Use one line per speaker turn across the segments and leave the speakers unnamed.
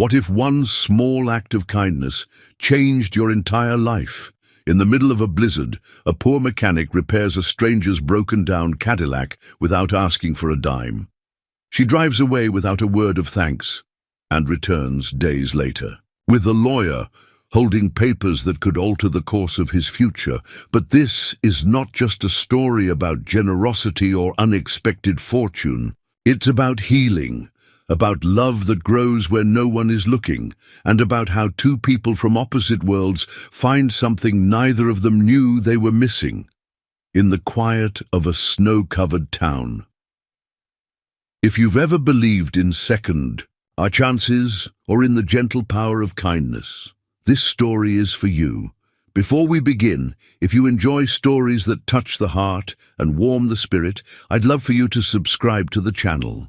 What if one small act of kindness changed your entire life? In the middle of a blizzard, a poor mechanic repairs a stranger's broken-down Cadillac without asking for a dime. She drives away without a word of thanks and returns days later, with a lawyer holding papers that could alter the course of his future. But this is not just a story about generosity or unexpected fortune. It's about healing, about love that grows where no one is looking, and about how two people from opposite worlds find something neither of them knew they were missing, in the quiet of a snow-covered town. If you've ever believed in second chances or in the gentle power of kindness, this story is for you. Before we begin, if you enjoy stories that touch the heart and warm the spirit, I'd love for you to subscribe to the channel.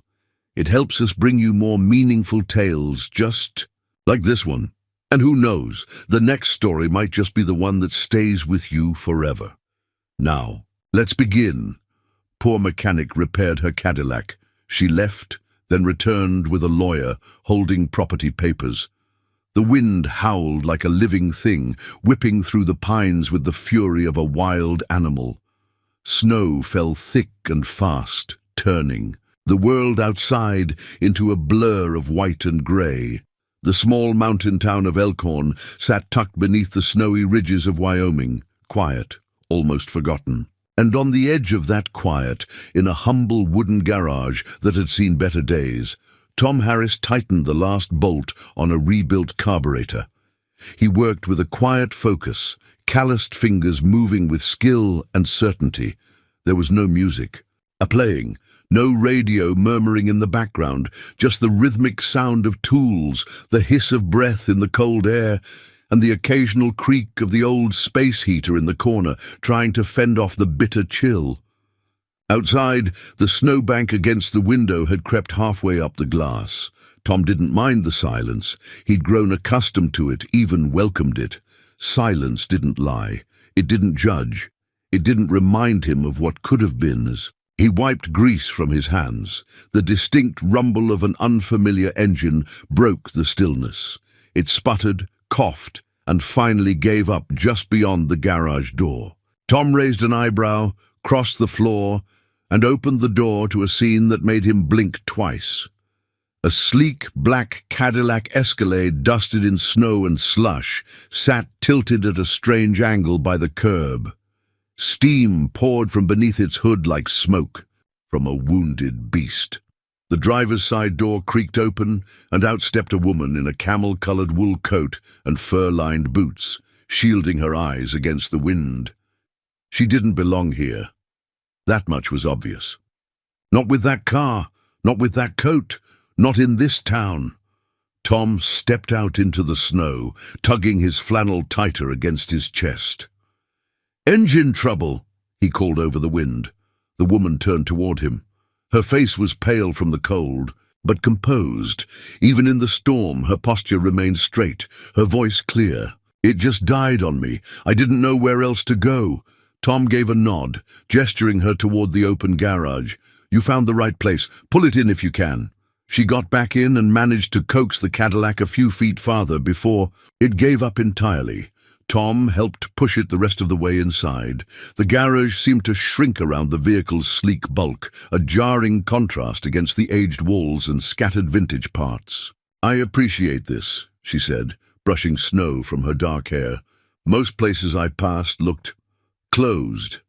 It helps us bring you more meaningful tales just like this one. And who knows, the next story might just be the one that stays with you forever. Now, let's begin. Poor mechanic repaired her Cadillac. She left, then returned with a lawyer holding property papers. The wind howled like a living thing, whipping through the pines with the fury of a wild animal. Snow fell thick and fast, turning the world outside into a blur of white and grey. The small mountain town of Elkhorn sat tucked beneath the snowy ridges of Wyoming, quiet, almost forgotten. And on the edge of that quiet, in a humble wooden garage that had seen better days, Tom Harris tightened the last bolt on a rebuilt carburetor. He worked with a quiet focus, calloused fingers moving with skill and certainty. There was no music, playing, no radio murmuring in the background, just the rhythmic sound of tools, the hiss of breath in the cold air, and the occasional creak of the old space heater in the corner, trying to fend off the bitter chill. Outside, the snowbank against the window had crept halfway up the glass. Tom didn't mind the silence. He'd grown accustomed to it, even welcomed it. Silence didn't lie. It didn't judge. It didn't remind him of what could have been. He wiped grease from his hands. The distinct rumble of an unfamiliar engine broke the stillness. It sputtered, coughed, and finally gave up just beyond the garage door. Tom raised an eyebrow, crossed the floor, and opened the door to a scene that made him blink twice. A sleek black Cadillac Escalade dusted in snow and slush sat tilted at a strange angle by the curb. Steam poured from beneath its hood like smoke from a wounded beast. The driver's side door creaked open, and out stepped a woman in a camel-colored wool coat and fur-lined boots, shielding her eyes against the wind. She didn't belong here. That much was obvious. Not with that car, not with that coat, not in this town. Tom stepped out into the snow, tugging his flannel tighter against his chest. "Engine trouble," he called over the wind. The woman turned toward him. Her face was pale from the cold, but composed. Even in the storm, her posture remained straight, her voice clear. "It just died on me. I didn't know where else to go." Tom gave a nod, gesturing her toward the open garage. "You found the right place. Pull it in if you can." She got back in and managed to coax the Cadillac a few feet farther before it gave up entirely. Tom helped push it the rest of the way inside. The garage seemed to shrink around the vehicle's sleek bulk, a jarring contrast against the aged walls and scattered vintage parts. "I appreciate this," she said, brushing snow from her dark hair. "Most places I passed looked closed."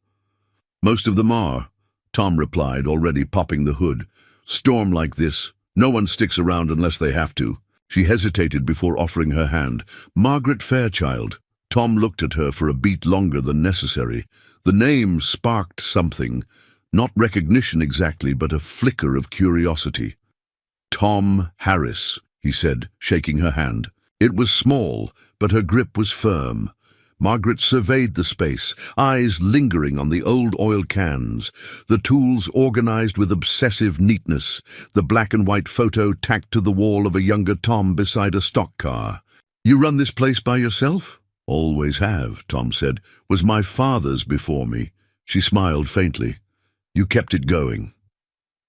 "Most of them are," Tom replied, already popping the hood. "Storm like this, no one sticks around unless they have to." She hesitated before offering her hand. "Margaret Fairchild." Tom looked at her for a beat longer than necessary. The name sparked something, not recognition exactly, but a flicker of curiosity. "Tom Harris," he said, shaking her hand. It was small, but her grip was firm. Margaret surveyed the space, eyes lingering on the old oil cans, the tools organized with obsessive neatness, the black and white photo tacked to the wall of a younger Tom beside a stock car. "You run this place by yourself?" "Always have," Tom said. "Was my father's before me." She smiled faintly. "You kept it going."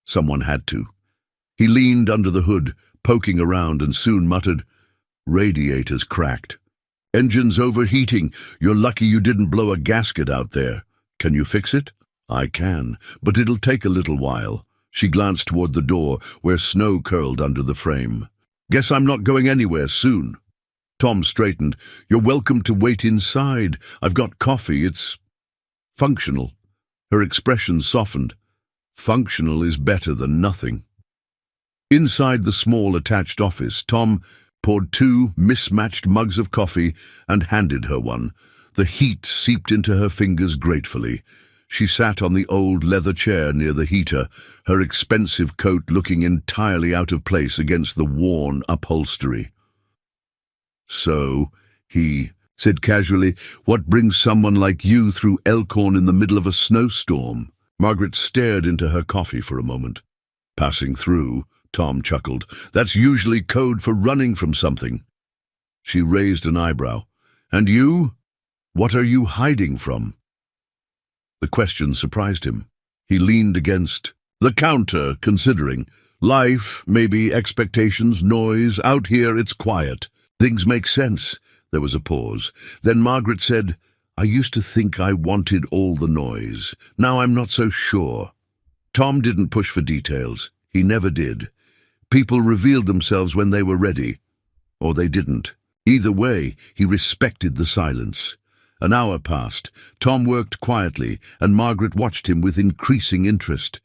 "Someone had to." He leaned under the hood, poking around, and soon muttered, "Radiator's cracked. Engine's overheating. You're lucky you didn't blow a gasket out there. Can you fix it?" "I can, but it'll take a little while." She glanced toward the door, where snow curled under the frame. "Guess I'm not going anywhere soon." Tom straightened. "You're welcome to wait inside. I've got coffee. It's functional." Her expression softened. Functional is better than nothing. Inside the small attached office, Tom poured 2 mismatched mugs of coffee and handed her one. The heat seeped into her fingers gratefully. She sat on the old leather chair near the heater, her expensive coat looking entirely out of place against the worn upholstery. "So," he said casually, "what brings someone like you through Elkhorn in the middle of a snowstorm?" Margaret stared into her coffee for a moment. "Passing through," Tom chuckled. "That's usually code for running from something." She raised an eyebrow. "And you? What are you hiding from?" The question surprised him. He leaned against the counter, considering. Life, maybe, expectations, noise. Out here it's quiet. Things make sense. There was a pause. Then Margaret said, "I used to think I wanted all the noise. Now I'm not so sure." Tom didn't push for details. He never did. People revealed themselves when they were ready, or they didn't. Either way, he respected the silence. An hour passed. Tom worked quietly, and Margaret watched him with increasing interest.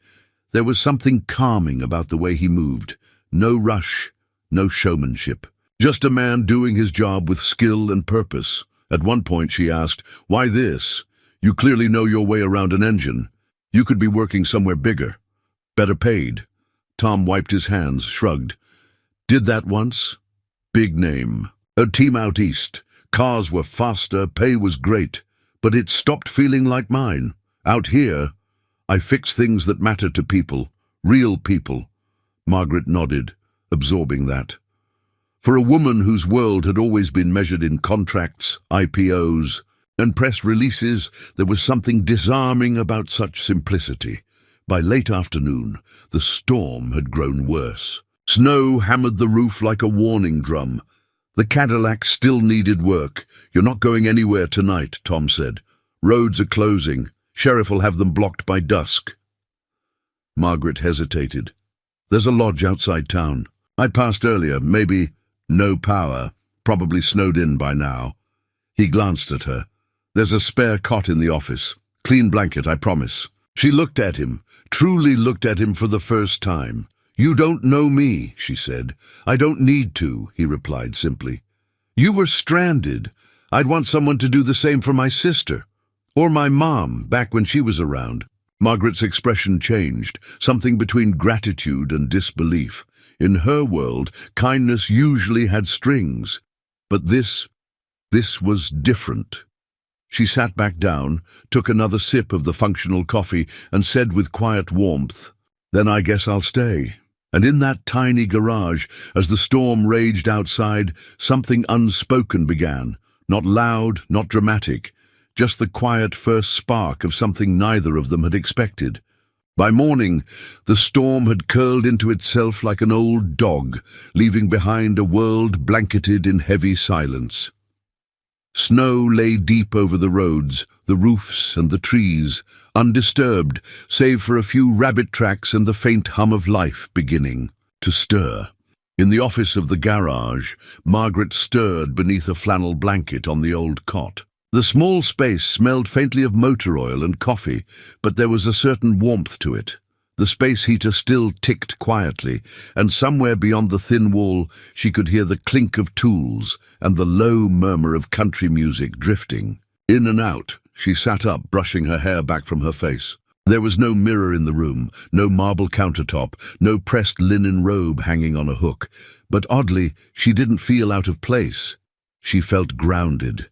There was something calming about the way he moved. No rush, no showmanship. Just a man doing his job with skill and purpose. At one point she asked, "Why this? You clearly know your way around an engine. You could be working somewhere bigger, better paid." Tom wiped his hands, shrugged. "Did that once. Big name. A team out east. Cars were faster, pay was great. But it stopped feeling like mine. Out here, I fix things that matter to people. Real people." Margaret nodded, absorbing that. For a woman whose world had always been measured in contracts, IPOs, and press releases, there was something disarming about such simplicity. By late afternoon, the storm had grown worse. Snow hammered the roof like a warning drum. The Cadillac still needed work. "You're not going anywhere tonight," Tom said. "Roads are closing. Sheriff will have them blocked by dusk." Margaret hesitated. "There's a lodge outside town. I passed earlier, maybe no power, probably snowed in by now." He glanced at her. "There's a spare cot in the office. Clean blanket, I promise." She looked at him, truly looked at him for the first time. "You don't know me," she said. "I don't need to," he replied simply. "You were stranded. I'd want someone to do the same for my sister. Or my mom, back when she was around." Margaret's expression changed, something between gratitude and disbelief. In her world, kindness usually had strings. But this was different. She sat back down, took another sip of the functional coffee, and said with quiet warmth, "Then I guess I'll stay." And in that tiny garage, as the storm raged outside, something unspoken began. Not loud, not dramatic, just the quiet first spark of something neither of them had expected. By morning, the storm had curled into itself like an old dog, leaving behind a world blanketed in heavy silence. Snow lay deep over the roads, the roofs and the trees, undisturbed, save for a few rabbit tracks and the faint hum of life beginning to stir. In the office of the garage, Margaret stirred beneath a flannel blanket on the old cot. The small space smelled faintly of motor oil and coffee, but there was a certain warmth to it. The space heater still ticked quietly, and somewhere beyond the thin wall she could hear the clink of tools and the low murmur of country music drifting. In and out, she sat up, brushing her hair back from her face. There was no mirror in the room, no marble countertop, no pressed linen robe hanging on a hook. But oddly, she didn't feel out of place. She felt grounded.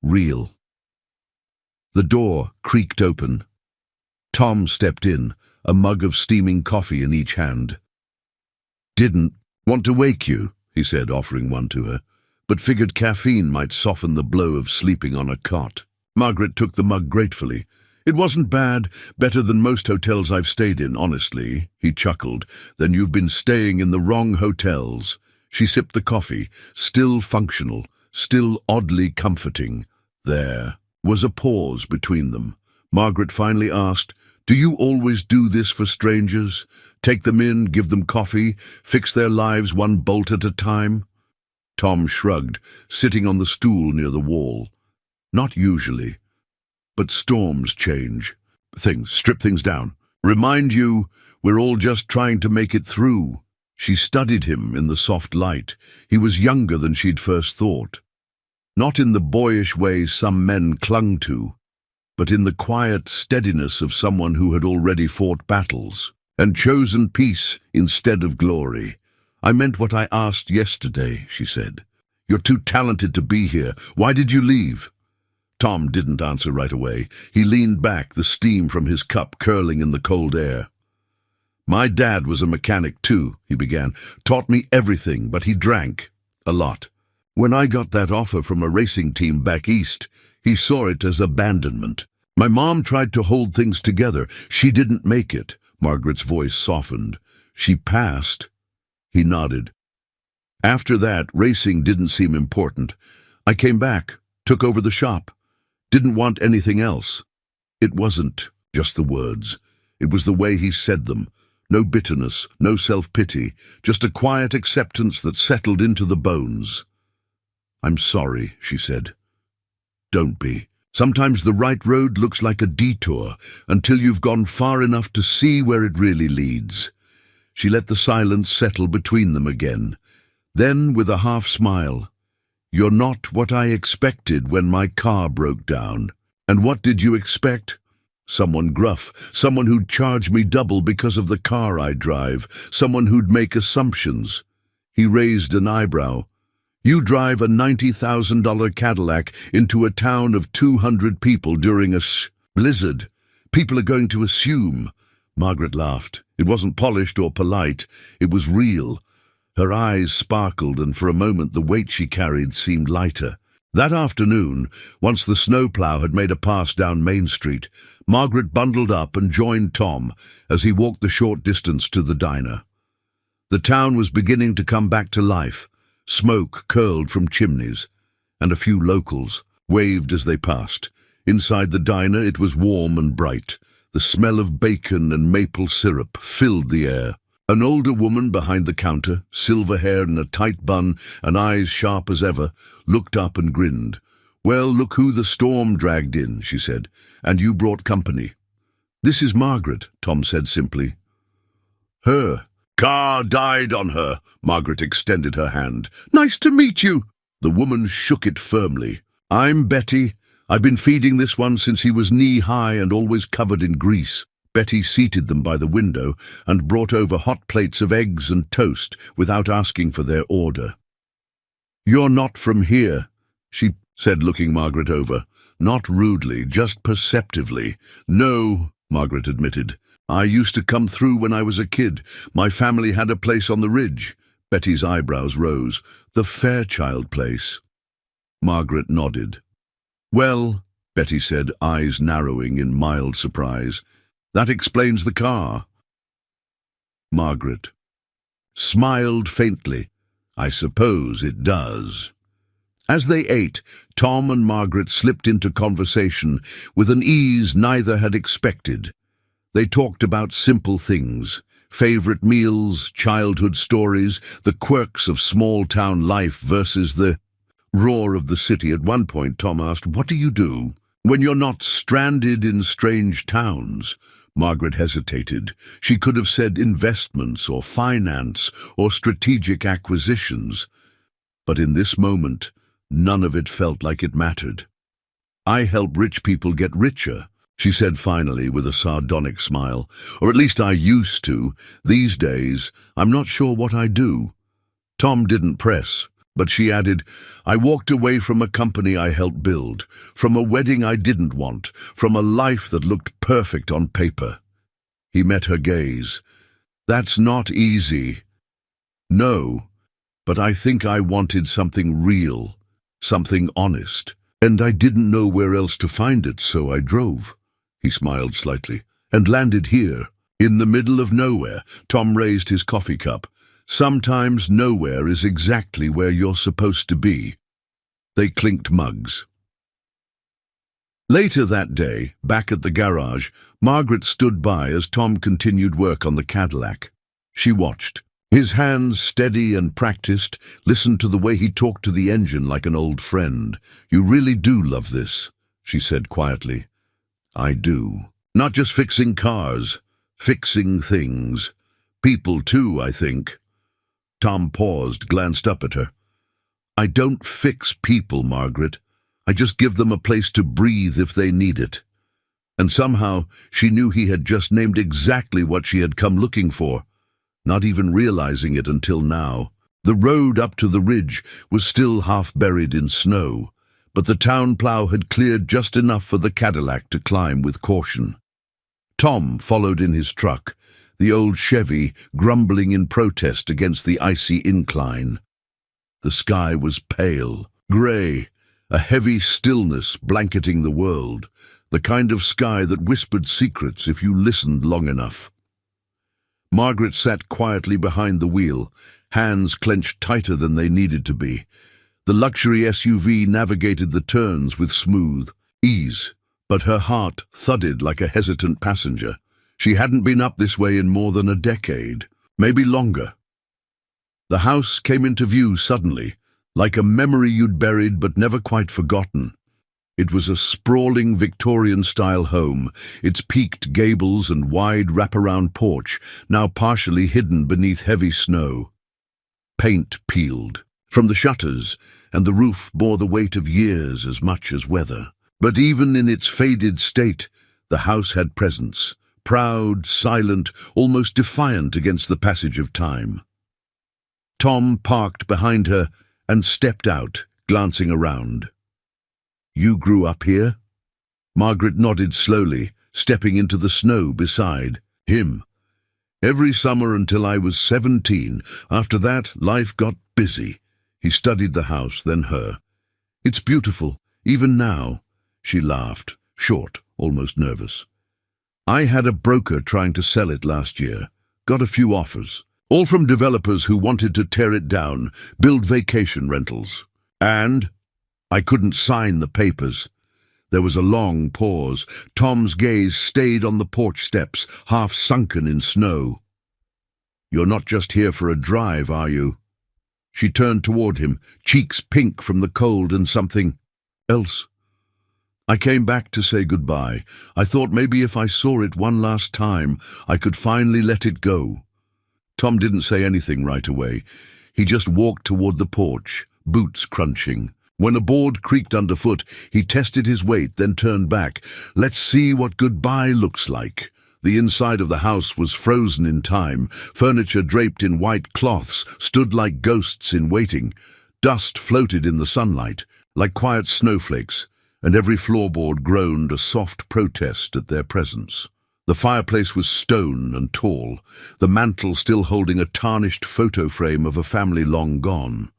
Real. The door creaked open. Tom stepped in, a mug of steaming coffee in each hand. "Didn't want to wake you," he said, offering one to her, "but figured caffeine might soften the blow of sleeping on a cot." Margaret took the mug gratefully. It wasn't bad, better than most hotels I've stayed in, honestly, he chuckled. Then you've been staying in the wrong hotels. She sipped the coffee, still functional, still oddly comforting. There was a pause between them. Margaret finally asked, "Do you always do this for strangers? Take them in, give them coffee, fix their lives one bolt at a time?" Tom shrugged, sitting on the stool near the wall. "Not usually. But storms change. Strip things down. Remind you, we're all just trying to make it through." She studied him in the soft light. He was younger than she'd first thought. Not in the boyish way some men clung to, but in the quiet steadiness of someone who had already fought battles and chosen peace instead of glory. "I meant what I asked yesterday," she said. "You're too talented to be here. Why did you leave?" Tom didn't answer right away. He leaned back, the steam from his cup curling in the cold air. "My dad was a mechanic too," he began. "Taught me everything, but he drank. A lot. When I got that offer from a racing team back east, he saw it as abandonment. My mom tried to hold things together. She didn't make it." Margaret's voice softened. "She passed." He nodded. "After that, racing didn't seem important. I came back, took over the shop. Didn't want anything else." It wasn't just the words. It was the way he said them. No bitterness, no self-pity, just a quiet acceptance that settled into the bones. "I'm sorry," she said. "Don't be. Sometimes the right road looks like a detour until you've gone far enough to see where it really leads." She let the silence settle between them again. Then, with a half smile, "You're not what I expected when my car broke down." "And what did you expect?" "Someone gruff, someone who'd charge me double because of the car I drive, someone who'd make assumptions." He raised an eyebrow. "You drive a $90,000 Cadillac into a town of 200 people during a blizzard. People are going to assume." Margaret laughed. It wasn't polished or polite. It was real. Her eyes sparkled, and for a moment the weight she carried seemed lighter. That afternoon, once the snowplow had made a pass down Main Street, Margaret bundled up and joined Tom as he walked the short distance to the diner. The town was beginning to come back to life. Smoke curled from chimneys, and a few locals waved as they passed. Inside the diner it was warm and bright. The smell of bacon and maple syrup filled the air. An older woman behind the counter, silver hair in a tight bun and eyes sharp as ever, looked up and grinned. "Well, look who the storm dragged in," she said. "And you brought company." "This is Margaret," Tom said simply. "Her. Car died on her." Margaret extended her hand. "Nice to meet you." The woman shook it firmly. "I'm Betty. I've been feeding this one since he was knee-high and always covered in grease." Betty seated them by the window and brought over hot plates of eggs and toast without asking for their order. "You're not from here," she said, looking Margaret over. Not rudely, just perceptively. "No," Margaret admitted. "I used to come through when I was a kid. My family had a place on the ridge." Betty's eyebrows rose. "The Fairchild place." Margaret nodded. "Well," Betty said, eyes narrowing in mild surprise, "that explains the car." Margaret smiled faintly. "I suppose it does." As they ate, Tom and Margaret slipped into conversation with an ease neither had expected. They talked about simple things, favorite meals, childhood stories, the quirks of small-town life versus the roar of the city. At one point, Tom asked, "What do you do when you're not stranded in strange towns?" Margaret hesitated. She could have said investments or finance or strategic acquisitions. But in this moment, none of it felt like it mattered. "I help rich people get richer," she said finally with a sardonic smile. "Or at least I used to. These days, I'm not sure what I do." Tom didn't press, but she added, "I walked away from a company I helped build, from a wedding I didn't want, from a life that looked perfect on paper." He met her gaze. "That's not easy." "No, but I think I wanted something real, something honest, and I didn't know where else to find it, so I drove." he smiled slightly, and landed here, in the middle of nowhere. Tom raised his coffee cup. Sometimes nowhere is exactly where you're supposed to be. They clinked mugs. Later that day, back at the garage, Margaret stood by as Tom continued work on the Cadillac. She watched. His hands steady and practiced, listened to the way he talked to the engine like an old friend. "You really do love this," she said quietly. "I do. Not just fixing cars, fixing things. People too, I think." Tom paused, glanced up at her. "I don't fix people, Margaret. I just give them a place to breathe if they need it." And somehow she knew he had just named exactly what she had come looking for, not even realizing it until now. The road up to the ridge was still half buried in snow, but the town plow had cleared just enough for the Cadillac to climb with caution. Tom followed in his truck, the old Chevy grumbling in protest against the icy incline. The sky was pale, grey, a heavy stillness blanketing the world, the kind of sky that whispered secrets if you listened long enough. Margaret sat quietly behind the wheel, hands clenched tighter than they needed to be. The luxury SUV navigated the turns with smooth ease, but her heart thudded like a hesitant passenger. She hadn't been up this way in more than a decade, maybe longer. The house came into view suddenly, like a memory you'd buried but never quite forgotten. It was a sprawling Victorian-style home, its peaked gables and wide wraparound porch now partially hidden beneath heavy snow. Paint peeled from the shutters, and the roof bore the weight of years as much as weather. But even in its faded state, the house had presence, proud, silent, almost defiant against the passage of time. Tom parked behind her and stepped out, glancing around. "You grew up here?" Margaret nodded slowly, stepping into the snow beside him. "Every summer until I was 17. After that, life got busy." He studied the house, then her. "It's beautiful, even now." She laughed, short, almost nervous. "I had a broker trying to sell it last year. Got a few offers. All from developers who wanted to tear it down, build vacation rentals. And I couldn't sign the papers." There was a long pause. Tom's gaze stayed on the porch steps, half sunken in snow. "You're not just here for a drive, are you?" She turned toward him, cheeks pink from the cold and something else. "I came back to say goodbye. I thought maybe if I saw it one last time, I could finally let it go." Tom didn't say anything right away. He just walked toward the porch, boots crunching. When a board creaked underfoot, he tested his weight, then turned back. "Let's see what goodbye looks like." The inside of the house was frozen in time. Furniture draped in white cloths stood like ghosts in waiting. Dust floated in the sunlight, like quiet snowflakes, and every floorboard groaned a soft protest at their presence. The fireplace was stone and tall, the mantel still holding a tarnished photo frame of a family long gone.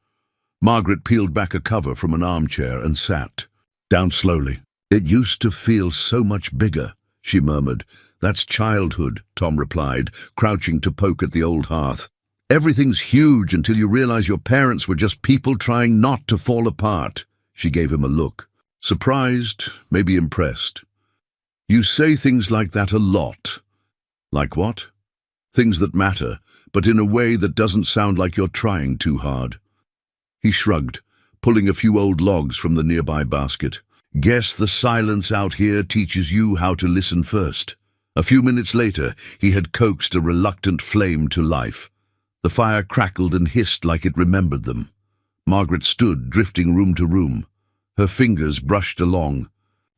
Margaret peeled back a cover from an armchair and sat down slowly. "It used to feel so much bigger," she murmured. "That's childhood," Tom replied, crouching to poke at the old hearth. "Everything's huge until you realize your parents were just people trying not to fall apart." She gave him a look. Surprised, maybe impressed. "You say things like that a lot." "Like what?" "Things that matter, but in a way that doesn't sound like you're trying too hard." He shrugged, pulling a few old logs from the nearby basket. "Guess the silence out here teaches you how to listen first." A few minutes later, he had coaxed a reluctant flame to life. The fire crackled and hissed like it remembered them. Margaret stood, drifting room to room. Her fingers brushed along.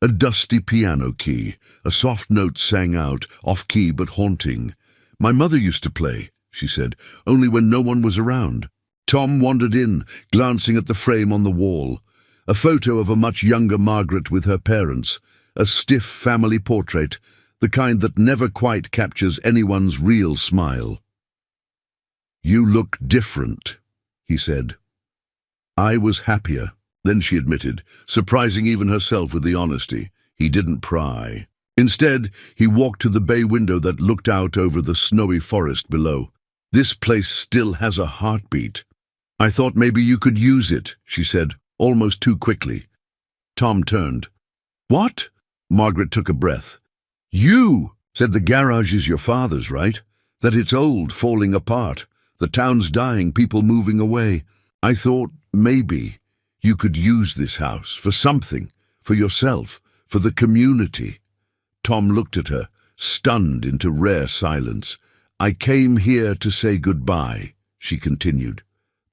A dusty piano key. A soft note sang out, off-key but haunting. "My mother used to play," she said, "only when no one was around." Tom wandered in, glancing at the frame on the wall. A photo of a much younger Margaret with her parents. A stiff family portrait, the kind that never quite captures anyone's real smile. "You look different," he said. "I was happier." Then she admitted, surprising even herself with the honesty. He didn't pry. Instead, he walked to the bay window that looked out over the snowy forest below. "This place still has a heartbeat. I thought maybe you could use it," she said, almost too quickly. Tom turned. "What?" Margaret took a breath. "You said the garage is your father's, right? That it's old, falling apart. The town's dying, people moving away. I thought maybe you could use this house for something, for yourself, for the community." Tom looked at her, stunned into rare silence. "I came here to say goodbye," she continued.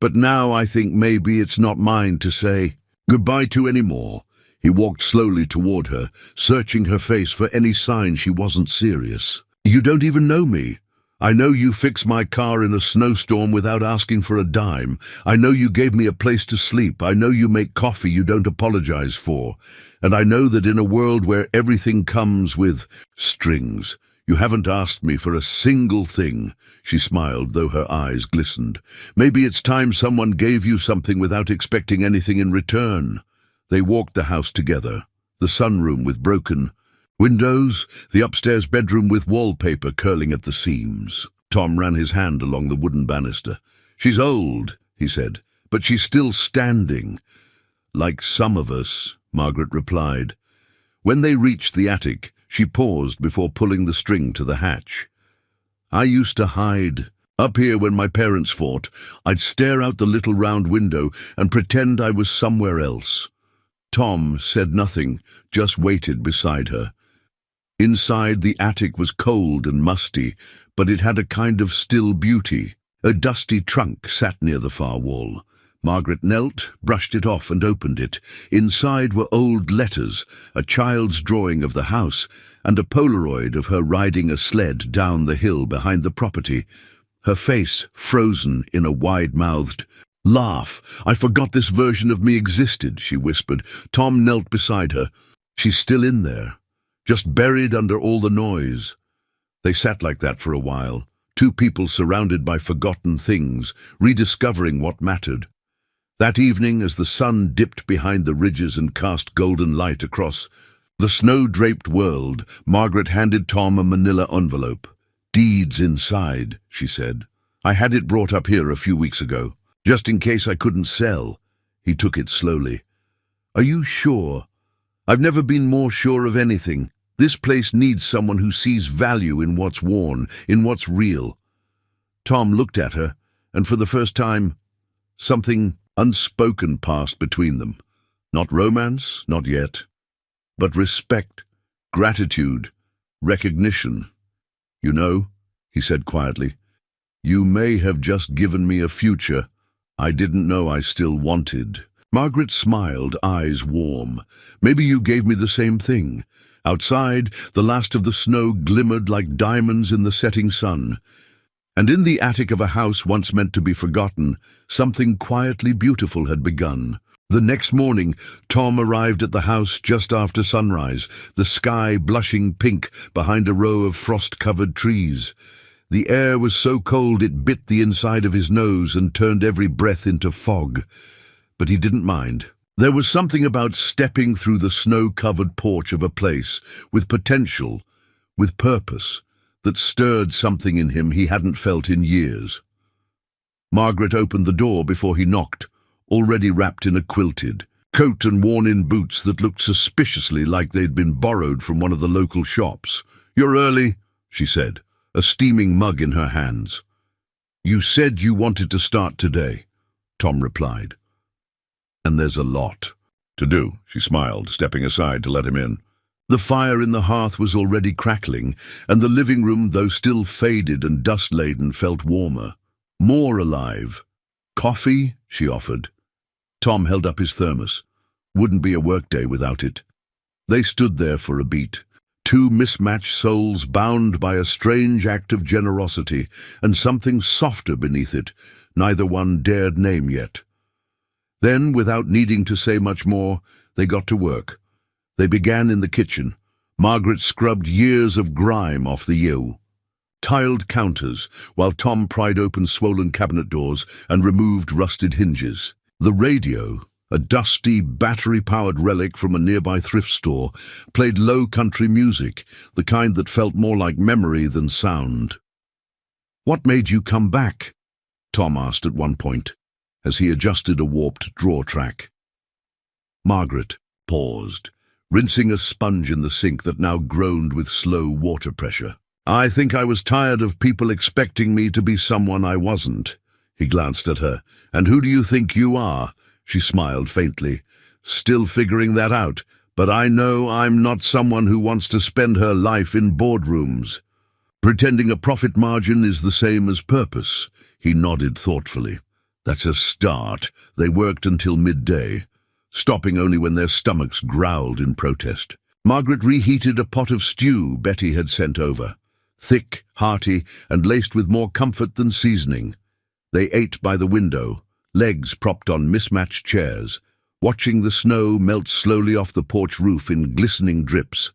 "But now I think maybe it's not mine to say goodbye to anymore." He walked slowly toward her, searching her face for any sign she wasn't serious. "You don't even know me. I know you fixed my car in a snowstorm without asking for a dime. I know you gave me a place to sleep. I know you make coffee you don't apologize for. And I know that in a world where everything comes with strings, you haven't asked me for a single thing." She smiled, though her eyes glistened. "Maybe it's time someone gave you something without expecting anything in return." They walked the house together, the sunroom with broken windows, the upstairs bedroom with wallpaper curling at the seams. Tom ran his hand along the wooden banister. "She's old," he said, "but she's still standing." "Like some of us," Margaret replied. When they reached the attic, she paused before pulling the string to the hatch. "I used to hide up here when my parents fought. I'd stare out the little round window and pretend I was somewhere else." Tom said nothing, just waited beside her. Inside, the attic was cold and musty, but it had a kind of still beauty. A dusty trunk sat near the far wall. Margaret knelt, brushed it off and opened it. Inside were old letters, a child's drawing of the house, and a Polaroid of her riding a sled down the hill behind the property, her face frozen in a wide-mouthed laugh. "I forgot this version of me existed," she whispered. Tom knelt beside her. "She's still in there, just buried under all the noise." They sat like that for a while, two people surrounded by forgotten things, rediscovering what mattered. That evening, as the sun dipped behind the ridges and cast golden light across the snow-draped world, Margaret handed Tom a manila envelope. "Deeds inside," she said. "I had it brought up here a few weeks ago, just in case I couldn't sell." He took it slowly. "Are you sure?" "I've never been more sure of anything. This place needs someone who sees value in what's worn, in what's real." Tom looked at her, and for the first time, something unspoken passed between them. Not romance, not yet, but respect, gratitude, recognition. "You know," he said quietly, "you may have just given me a future I didn't know I still wanted." Margaret smiled, eyes warm. "Maybe you gave me the same thing." Outside, the last of the snow glimmered like diamonds in the setting sun. And in the attic of a house once meant to be forgotten, something quietly beautiful had begun. The next morning, Tom arrived at the house just after sunrise, the sky blushing pink behind a row of frost-covered trees. The air was so cold it bit the inside of his nose and turned every breath into fog. But he didn't mind. There was something about stepping through the snow-covered porch of a place, with potential, with purpose, that stirred something in him he hadn't felt in years. Margaret opened the door before he knocked, already wrapped in a quilted coat and worn-in boots that looked suspiciously like they'd been borrowed from one of the local shops. "You're early," she said, a steaming mug in her hands. "You said you wanted to start today," Tom replied. "And there's a lot to do," she smiled, stepping aside to let him in. The fire in the hearth was already crackling, and the living room, though still faded and dust-laden, felt warmer, more alive. "Coffee?" she offered. Tom held up his thermos. Wouldn't be a workday without it. They stood there for a beat, two mismatched souls bound by a strange act of generosity, and something softer beneath it, neither one dared name yet. Then, without needing to say much more, they got to work. They began in the kitchen. Margaret scrubbed years of grime off the tiled counters, while Tom pried open swollen cabinet doors and removed rusted hinges. The radio, a dusty, battery-powered relic from a nearby thrift store, played low country music, the kind that felt more like memory than sound. "What made you come back?" Tom asked at one point, as he adjusted a warped drawer track. Margaret paused, rinsing a sponge in the sink that now groaned with slow water pressure. "I think I was tired of people expecting me to be someone I wasn't." He glanced at her. "And who do you think you are?" She smiled faintly. "Still figuring that out, but I know I'm not someone who wants to spend her life in boardrooms." "Pretending a profit margin is the same as purpose," he nodded thoughtfully. "That's a start." They worked until midday, stopping only when their stomachs growled in protest. Margaret reheated a pot of stew Betty had sent over, thick, hearty, and laced with more comfort than seasoning. They ate by the window, legs propped on mismatched chairs, watching the snow melt slowly off the porch roof in glistening drips.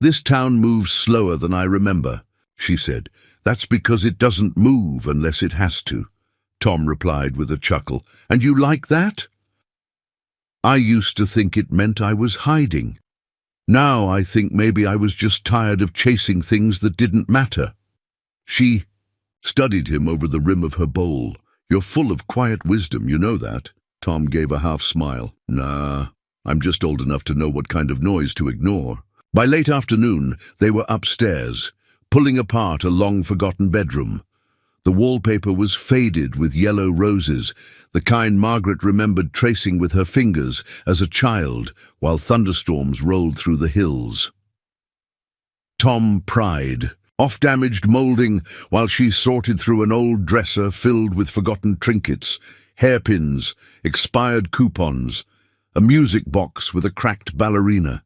"This town moves slower than I remember," she said. "That's because it doesn't move unless it has to," Tom replied with a chuckle. "And you like that?" "I used to think it meant I was hiding. Now I think maybe I was just tired of chasing things that didn't matter." She studied him over the rim of her bowl. "You're full of quiet wisdom, you know that." Tom gave a half smile. "Nah, I'm just old enough to know what kind of noise to ignore." By late afternoon, they were upstairs, pulling apart a long-forgotten bedroom. The wallpaper was faded with yellow roses, the kind Margaret remembered tracing with her fingers as a child while thunderstorms rolled through the hills. Tom pried, off-damaged molding, while she sorted through an old dresser filled with forgotten trinkets, hairpins, expired coupons, a music box with a cracked ballerina.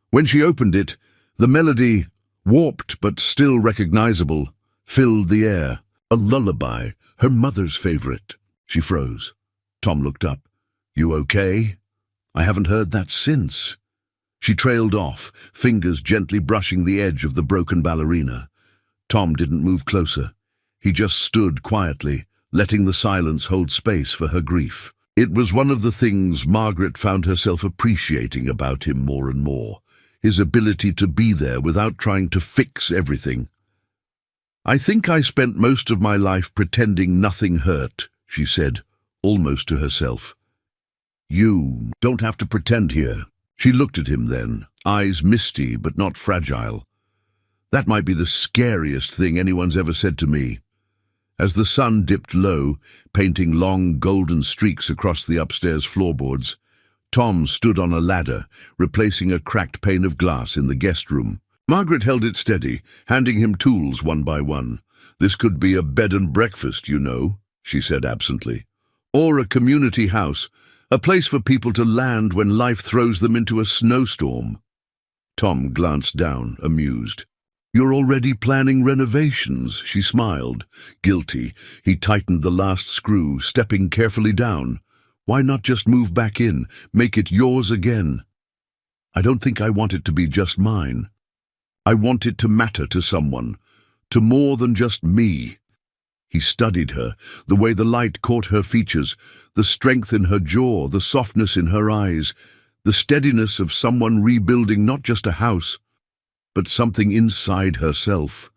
When she opened it, the melody, warped but still recognizable, filled the air. A lullaby, her mother's favorite. She froze. Tom looked up. "You okay?" "I haven't heard that since." She trailed off, fingers gently brushing the edge of the broken ballerina. Tom didn't move closer. He just stood quietly, letting the silence hold space for her grief. It was one of the things Margaret found herself appreciating about him more and more, his ability to be there without trying to fix everything. "I think I spent most of my life pretending nothing hurt," she said, almost to herself. "You don't have to pretend here." She looked at him then, eyes misty but not fragile. "That might be the scariest thing anyone's ever said to me." As the sun dipped low, painting long golden streaks across the upstairs floorboards, Tom stood on a ladder, replacing a cracked pane of glass in the guest room. Margaret held it steady, handing him tools one by one. "This could be a bed and breakfast, you know," she said absently. "Or a community house, a place for people to land when life throws them into a snowstorm." Tom glanced down, amused. "You're already planning renovations," she smiled. Guilty, he tightened the last screw, stepping carefully down. "Why not just move back in, make it yours again?" "I don't think I want it to be just mine. I want it to matter to someone, to more than just me." He studied her, the way the light caught her features, the strength in her jaw, the softness in her eyes, the steadiness of someone rebuilding not just a house, but something inside herself.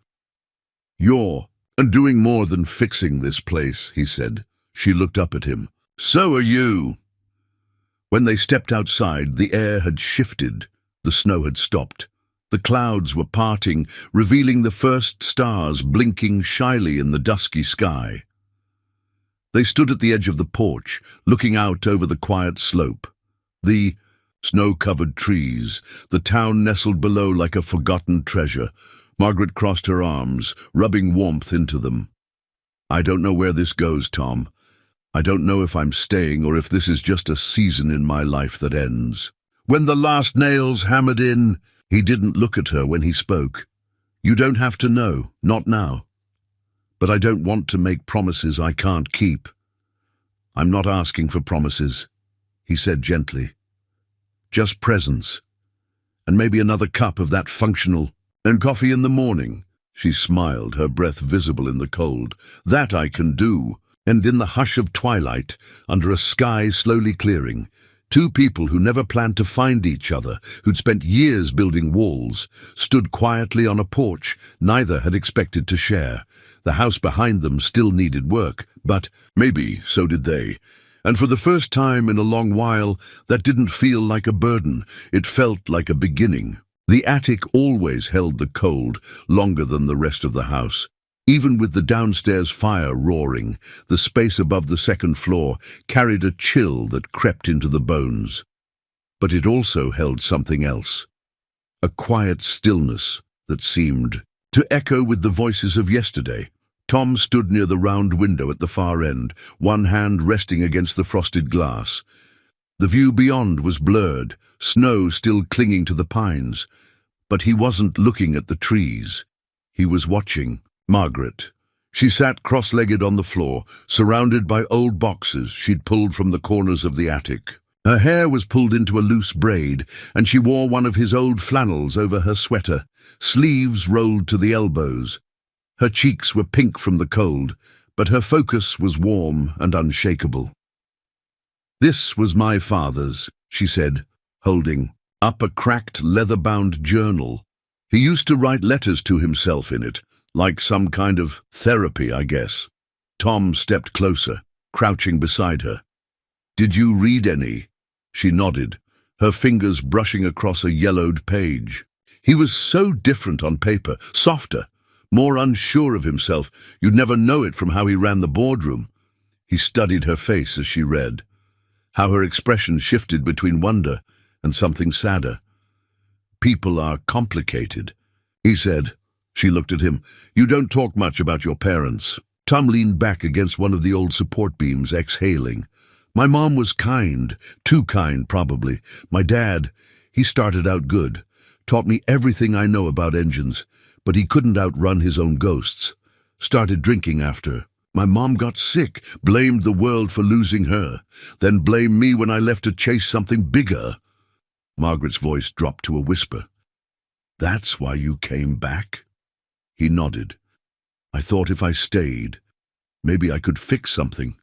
"You're doing more than fixing this place," he said. She looked up at him. "So are you." When they stepped outside, the air had shifted, the snow had stopped. The clouds were parting, revealing the first stars blinking shyly in the dusky sky. They stood at the edge of the porch, looking out over the quiet slope. The snow-covered trees, the town nestled below like a forgotten treasure. Margaret crossed her arms, rubbing warmth into them. "I don't know where this goes, Tom. I don't know if I'm staying or if this is just a season in my life that ends." When the last nails hammered in, he didn't look at her when he spoke. "You don't have to know, not now. But I don't want to make promises I can't keep." "I'm not asking for promises," he said gently. "Just presence. And maybe another cup of that functional, and coffee in the morning." She smiled, her breath visible in the cold. "That I can do." And in the hush of twilight, under a sky slowly clearing, two people who never planned to find each other, who'd spent years building walls, stood quietly on a porch neither had expected to share. The house behind them still needed work, but maybe so did they. And for the first time in a long while, that didn't feel like a burden. It felt like a beginning. The attic always held the cold longer than the rest of the house. Even with the downstairs fire roaring, the space above the second floor carried a chill that crept into the bones. But it also held something else. A quiet stillness that seemed to echo with the voices of yesterday. Tom stood near the round window at the far end, one hand resting against the frosted glass. The view beyond was blurred, snow still clinging to the pines. But he wasn't looking at the trees. He was watching Margaret. She sat cross-legged on the floor, surrounded by old boxes she'd pulled from the corners of the attic. Her hair was pulled into a loose braid, and she wore one of his old flannels over her sweater, sleeves rolled to the elbows. Her cheeks were pink from the cold, but her focus was warm and unshakable. "This was my father's," she said, holding up a cracked, leather-bound journal. He used to write letters to himself in it, like some kind of therapy, I guess. Tom stepped closer, crouching beside her. "Did you read any?" She nodded, her fingers brushing across a yellowed page. He was so different on paper, softer, more unsure of himself. You'd never know it from how he ran the boardroom. He studied her face as she read, how her expression shifted between wonder and something sadder. "People are complicated," he said. She looked at him. "You don't talk much about your parents." Tom leaned back against one of the old support beams, exhaling. "My mom was kind, too kind probably. My dad, he started out good, taught me everything I know about engines, but he couldn't outrun his own ghosts. Started drinking after. My mom got sick, blamed the world for losing her, then blamed me when I left to chase something bigger." Margaret's voice dropped to a whisper. "That's why you came back?" He nodded. "I thought if I stayed, maybe I could fix something.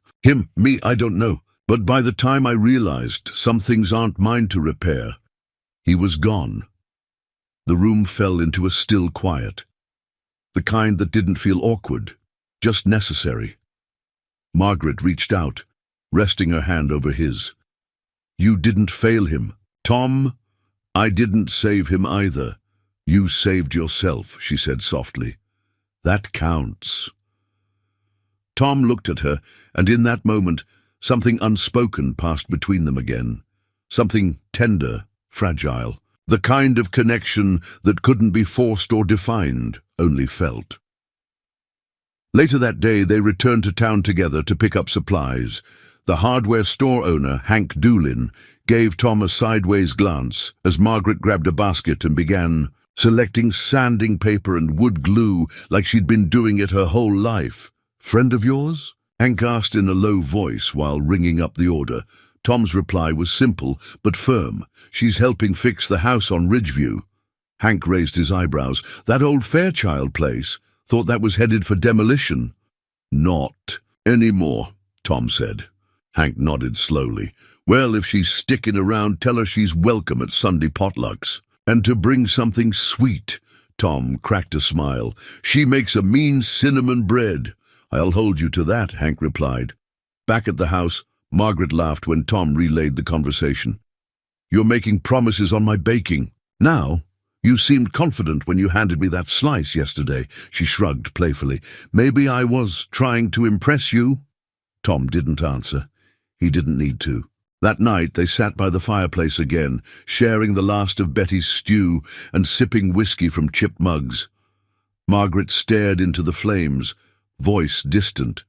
Me, I don't know. But by the time I realized some things aren't mine to repair, he was gone." The room fell into a still quiet, the kind that didn't feel awkward, just necessary. Margaret reached out, resting her hand over his. "You didn't fail him, Tom. I didn't save him either. You saved yourself," she said softly. "That counts." Tom looked at her, and in that moment, something unspoken passed between them again. Something tender, fragile. The kind of connection that couldn't be forced or defined, only felt. Later that day, they returned to town together to pick up supplies. The hardware store owner, Hank Doolin, gave Tom a sideways glance as Margaret grabbed a basket and began selecting sanding paper and wood glue like she'd been doing it her whole life. "Friend of yours?" Hank asked in a low voice while ringing up the order. Tom's reply was simple but firm. "She's helping fix the house on Ridgeview." Hank raised his eyebrows. "That old Fairchild place? Thought that was headed for demolition." "Not anymore," Tom said. Hank nodded slowly. "Well, if she's sticking around, tell her she's welcome at Sunday potlucks. And to bring something sweet." Tom cracked a smile. "She makes a mean cinnamon bread." "I'll hold you to that," Hank replied. Back at the house, Margaret laughed when Tom relayed the conversation. "You're making promises on my baking. Now? You seemed confident when you handed me that slice yesterday." She shrugged playfully. "Maybe I was trying to impress you?" Tom didn't answer. He didn't need to. That night they sat by the fireplace again, sharing the last of Betty's stew and sipping whiskey from chipped mugs. Margaret stared into the flames, voice distant.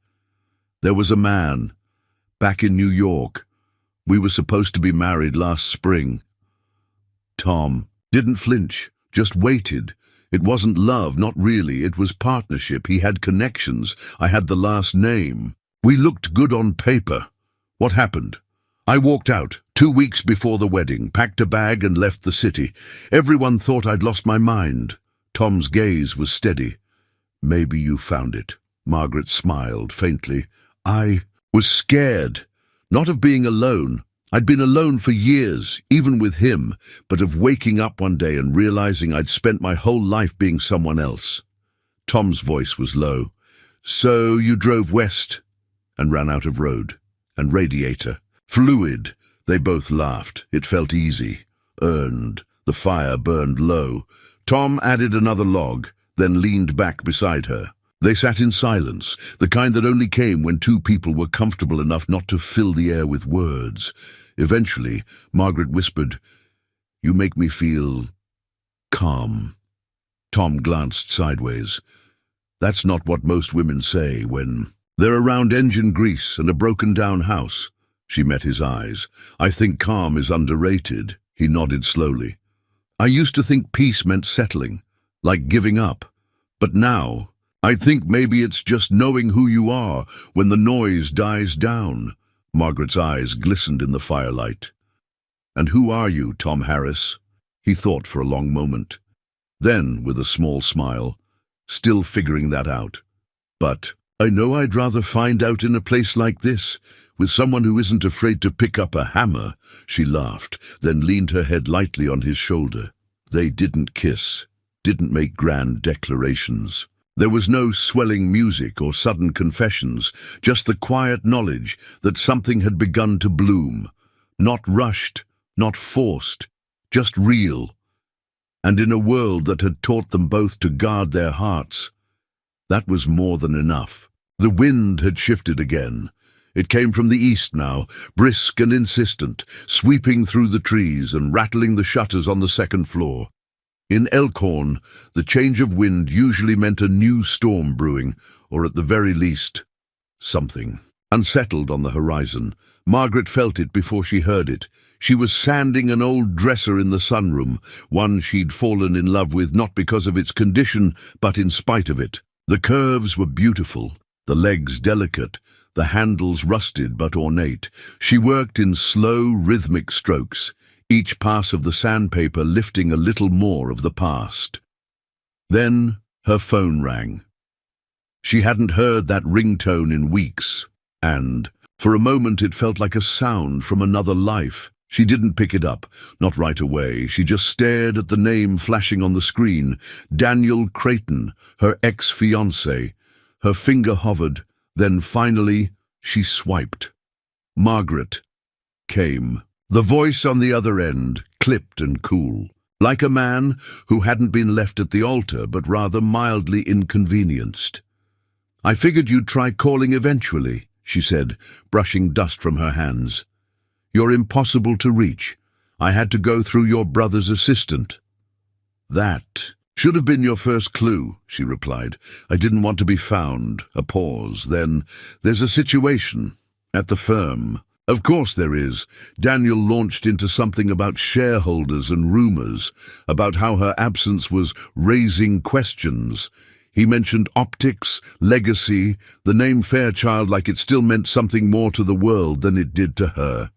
"There was a man, back in New York. We were supposed to be married last spring." Tom didn't flinch, just waited. It wasn't love, not really. It was partnership. He had connections. I had the last name. We looked good on paper. What happened? I walked out 2 weeks before the wedding, packed a bag and left the city. Everyone thought I'd lost my mind. Tom's gaze was steady. "Maybe you found it." Margaret smiled faintly. I was scared, not of being alone. I'd been alone for years, even with him, but of waking up one day and realizing I'd spent my whole life being someone else. Tom's voice was low. So you drove west and ran out of road and radiator. Fluid. They both laughed. It felt easy. Earned. The fire burned low. Tom added another log, then leaned back beside her. They sat in silence, the kind that only came when two people were comfortable enough not to fill the air with words. Eventually, Margaret whispered, "You make me feel calm." Tom glanced sideways. That's not what most women say when they're around engine grease and a broken-down house. She met his eyes. "I think calm is underrated." He nodded slowly. "I used to think peace meant settling, like giving up. But now, I think maybe it's just knowing who you are when the noise dies down." Margaret's eyes glistened in the firelight. "And who are you, Tom Harris?" He thought for a long moment. Then, with a small smile, still figuring that out, "But I know I'd rather find out in a place like this, with someone who isn't afraid to pick up a hammer." She laughed, then leaned her head lightly on his shoulder. They didn't kiss, didn't make grand declarations. There was no swelling music or sudden confessions, just the quiet knowledge that something had begun to bloom. Not rushed, not forced, just real. And in a world that had taught them both to guard their hearts, that was more than enough. The wind had shifted again. It came from the east now, brisk and insistent, sweeping through the trees and rattling the shutters on the second floor. In Elkhorn, the change of wind usually meant a new storm brewing, or at the very least, something. Unsettled on the horizon, Margaret felt it before she heard it. She was sanding an old dresser in the sunroom, one she'd fallen in love with not because of its condition, but in spite of it. The curves were beautiful, the legs delicate, the handles rusted but ornate. She worked in slow, rhythmic strokes, each pass of the sandpaper lifting a little more of the past. Then her phone rang. She hadn't heard that ringtone in weeks, and for a moment it felt like a sound from another life. She didn't pick it up, not right away. She just stared at the name flashing on the screen. Daniel Creighton, her ex-fiancé. Her finger hovered, then finally she swiped. Margaret came. The voice on the other end, clipped and cool, like a man who hadn't been left at the altar but rather mildly inconvenienced. "I figured you'd try calling eventually," she said, brushing dust from her hands. "You're impossible to reach. I had to go through your brother's assistant." "That should have been your first clue," she replied. "I didn't want to be found." A pause. Then, "There's a situation at the firm." "Of course there is." Daniel launched into something about shareholders and rumors, about how her absence was raising questions. He mentioned optics, legacy, the name Fairchild like it still meant something more to the world than it did to her.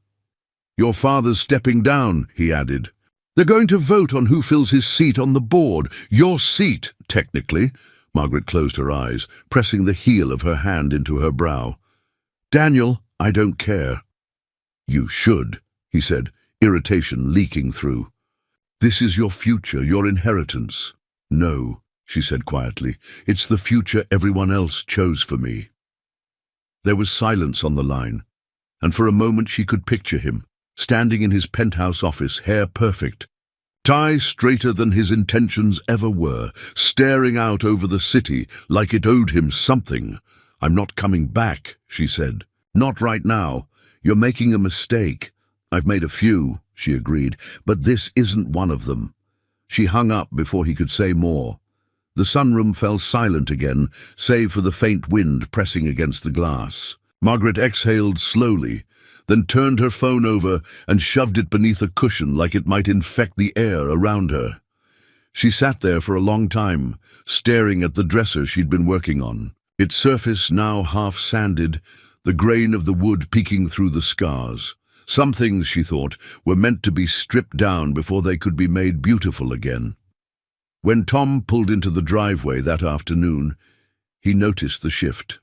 "Your father's stepping down," he added. "They're going to vote on who fills his seat on the board. Your seat, technically." Margaret closed her eyes, pressing the heel of her hand into her brow. "Daniel, I don't care." "You should," he said, irritation leaking through. "This is your future, your inheritance." "No," she said quietly. "It's the future everyone else chose for me." There was silence on the line, and for a moment she could picture him, standing in his penthouse office, hair perfect, tie straighter than his intentions ever were, staring out over the city like it owed him something. "I'm not coming back," she said. "Not right now. You're making a mistake." "I've made a few," she agreed, "but this isn't one of them." She hung up before he could say more. The sunroom fell silent again, save for the faint wind pressing against the glass. Margaret exhaled slowly, then turned her phone over and shoved it beneath a cushion like it might infect the air around her. She sat there for a long time, staring at the dresser she'd been working on, its surface now half-sanded, the grain of the wood peeking through the scars. Some things, she thought, were meant to be stripped down before they could be made beautiful again. When Tom pulled into the driveway that afternoon, he noticed the shift.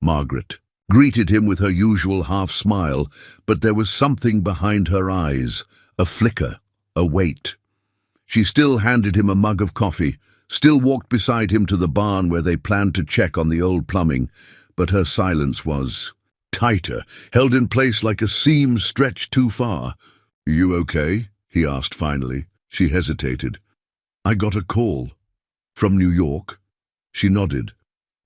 Margaret, greeted him with her usual half-smile, but there was something behind her eyes, a flicker, a weight. She still handed him a mug of coffee, still walked beside him to the barn where they planned to check on the old plumbing, but her silence was tighter, held in place like a seam stretched too far. "You okay?" he asked finally. She hesitated. "I got a call." "From New York?" She nodded.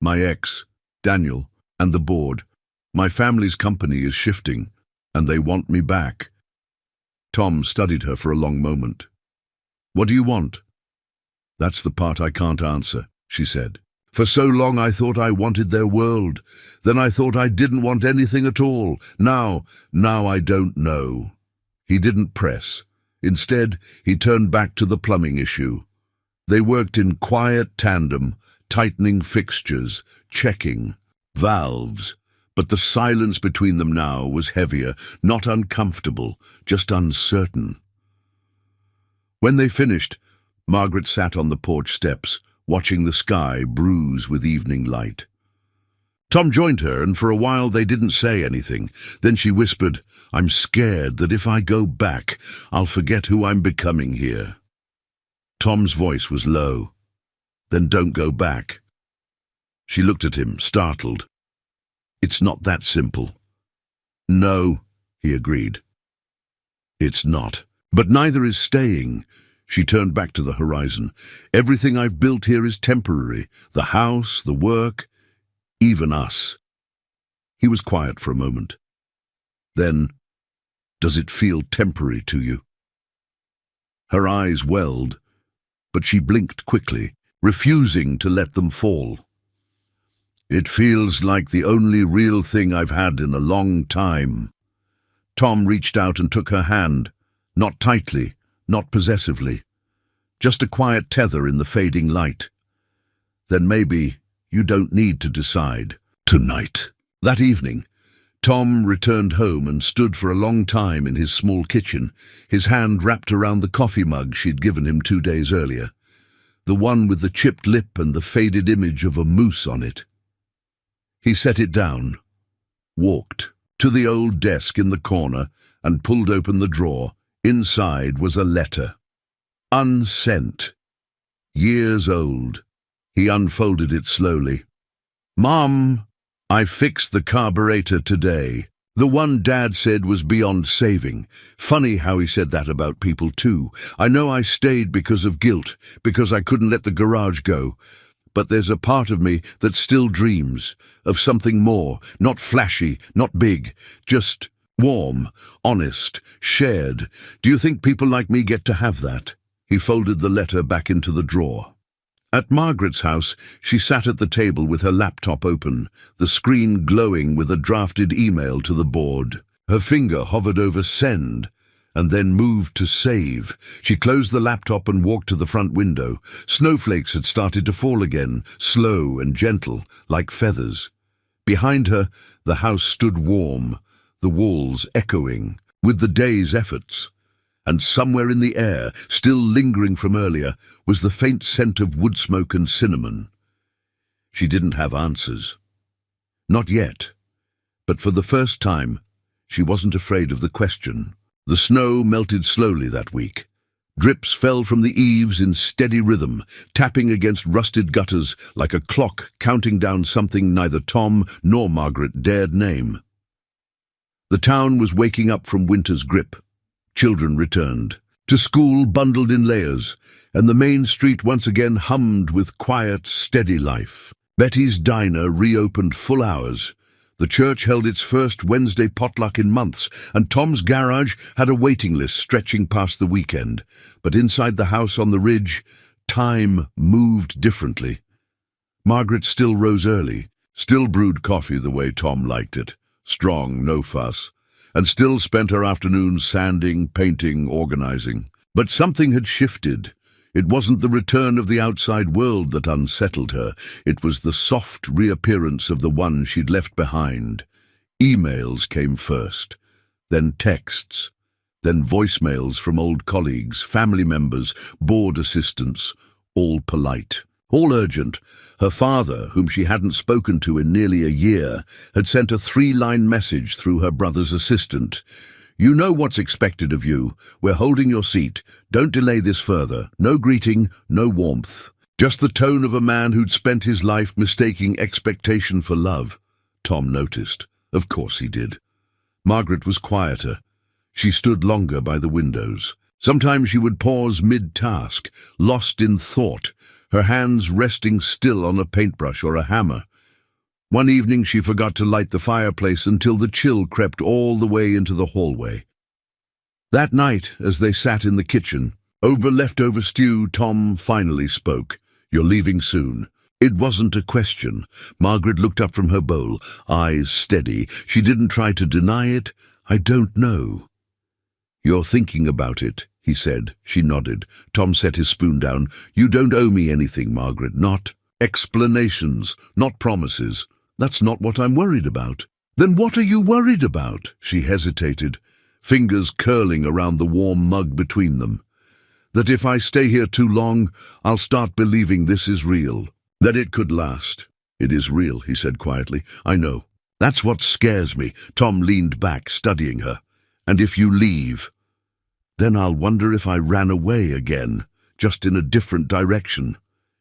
"My ex, Daniel, and the board. My family's company is shifting, and they want me back." Tom studied her for a long moment. "What do you want?" "That's the part I can't answer," she said. "For so long I thought I wanted their world. Then I thought I didn't want anything at all. Now I don't know." He didn't press. Instead, he turned back to the plumbing issue. They worked in quiet tandem, tightening fixtures, checking valves. But the silence between them now was heavier, not uncomfortable, just uncertain. When they finished, Margaret sat on the porch steps, watching the sky bruise with evening light. Tom joined her, and for a while they didn't say anything. Then she whispered, "I'm scared that if I go back, I'll forget who I'm becoming here." Tom's voice was low. "Then don't go back." She looked at him, startled. "It's not that simple." "No," he agreed. "It's not. But neither is staying." She turned back to the horizon. "Everything I've built here is temporary. The house, the work, even us." He was quiet for a moment. Then, "Does it feel temporary to you?" Her eyes welled, but she blinked quickly, refusing to let them fall. "It feels like the only real thing I've had in a long time." Tom reached out and took her hand, not tightly, not possessively, just a quiet tether in the fading light. "Then maybe you don't need to decide tonight." That evening, Tom returned home and stood for a long time in his small kitchen, his hand wrapped around the coffee mug she'd given him 2 days earlier, the one with the chipped lip and the faded image of a moose on it. He set it down, walked to the old desk in the corner, and pulled open the drawer. Inside was a letter. Unsent. Years old. He unfolded it slowly. "Mom, I fixed the carburetor today. The one Dad said was beyond saving. Funny how he said that about people too. I know I stayed because of guilt, because I couldn't let the garage go. But there's a part of me that still dreams of something more, not flashy, not big, just warm, honest, shared. Do you think people like me get to have that?" He folded the letter back into the drawer. At Margaret's house, she sat at the table with her laptop open, the screen glowing with a drafted email to the board. Her finger hovered over send, and then moved to save. She closed the laptop and walked to the front window. Snowflakes had started to fall again, slow and gentle, like feathers. Behind her, the house stood warm, the walls echoing with the day's efforts. And somewhere in the air, still lingering from earlier, was the faint scent of wood smoke and cinnamon. She didn't have answers. Not yet. But for the first time, she wasn't afraid of the question. The snow melted slowly that week. Drips fell from the eaves in steady rhythm, tapping against rusted gutters like a clock counting down something neither Tom nor Margaret dared name. The town was waking up from winter's grip. Children returned to school bundled in layers, and the main street once again hummed with quiet, steady life. Betty's diner reopened full hours. The church held its first Wednesday potluck in months, and Tom's garage had a waiting list stretching past the weekend. But inside the house on the ridge, time moved differently. Margaret still rose early, still brewed coffee the way Tom liked it, strong, no fuss, and still spent her afternoons sanding, painting, organizing. But something had shifted. It wasn't the return of the outside world that unsettled her. It was the soft reappearance of the one she'd left behind. Emails came first, then texts, then voicemails from old colleagues, family members, board assistants, all polite, All urgent. Her father, whom she hadn't spoken to in nearly a year, had sent a 3-line message through her brother's assistant. "You know what's expected of you. We're holding your seat. Don't delay this further. No greeting, no warmth. Just the tone of a man who'd spent his life mistaking expectation for love." Tom noticed. Of course he did. Margaret was quieter. She stood longer by the windows. Sometimes she would pause mid-task, lost in thought, her hands resting still on a paintbrush or a hammer. One evening she forgot to light the fireplace until the chill crept all the way into the hallway. That night, as they sat in the kitchen, over leftover stew, Tom finally spoke. "You're leaving soon." It wasn't a question. Margaret looked up from her bowl, eyes steady. She didn't try to deny it. "I don't know." "You're thinking about it," he said. She nodded. Tom set his spoon down. "You don't owe me anything, Margaret. Not explanations, not promises. That's not what I'm worried about." "Then what are you worried about?" She hesitated, fingers curling around the warm mug between them. "That if I stay here too long, I'll start believing this is real. That it could last." "It is real," he said quietly. "I know. That's what scares me." Tom leaned back, studying her. "And if you leave, then I'll wonder if I ran away again, just in a different direction."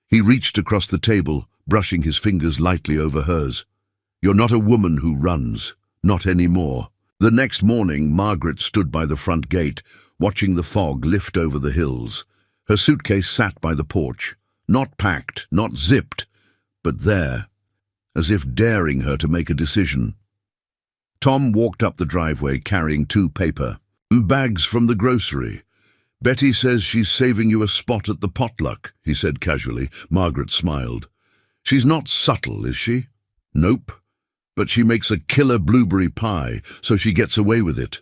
He reached across the table, brushing his fingers lightly over hers. "You're not a woman who runs. Not anymore." The next morning, Margaret stood by the front gate, watching the fog lift over the hills. Her suitcase sat by the porch, not packed, not zipped, but there, as if daring her to make a decision. Tom walked up the driveway carrying 2 paper bags from the grocery. "Betty says she's saving you a spot at the potluck," he said casually. Margaret smiled. "She's not subtle, is she?" "Nope. But she makes a killer blueberry pie, so she gets away with it."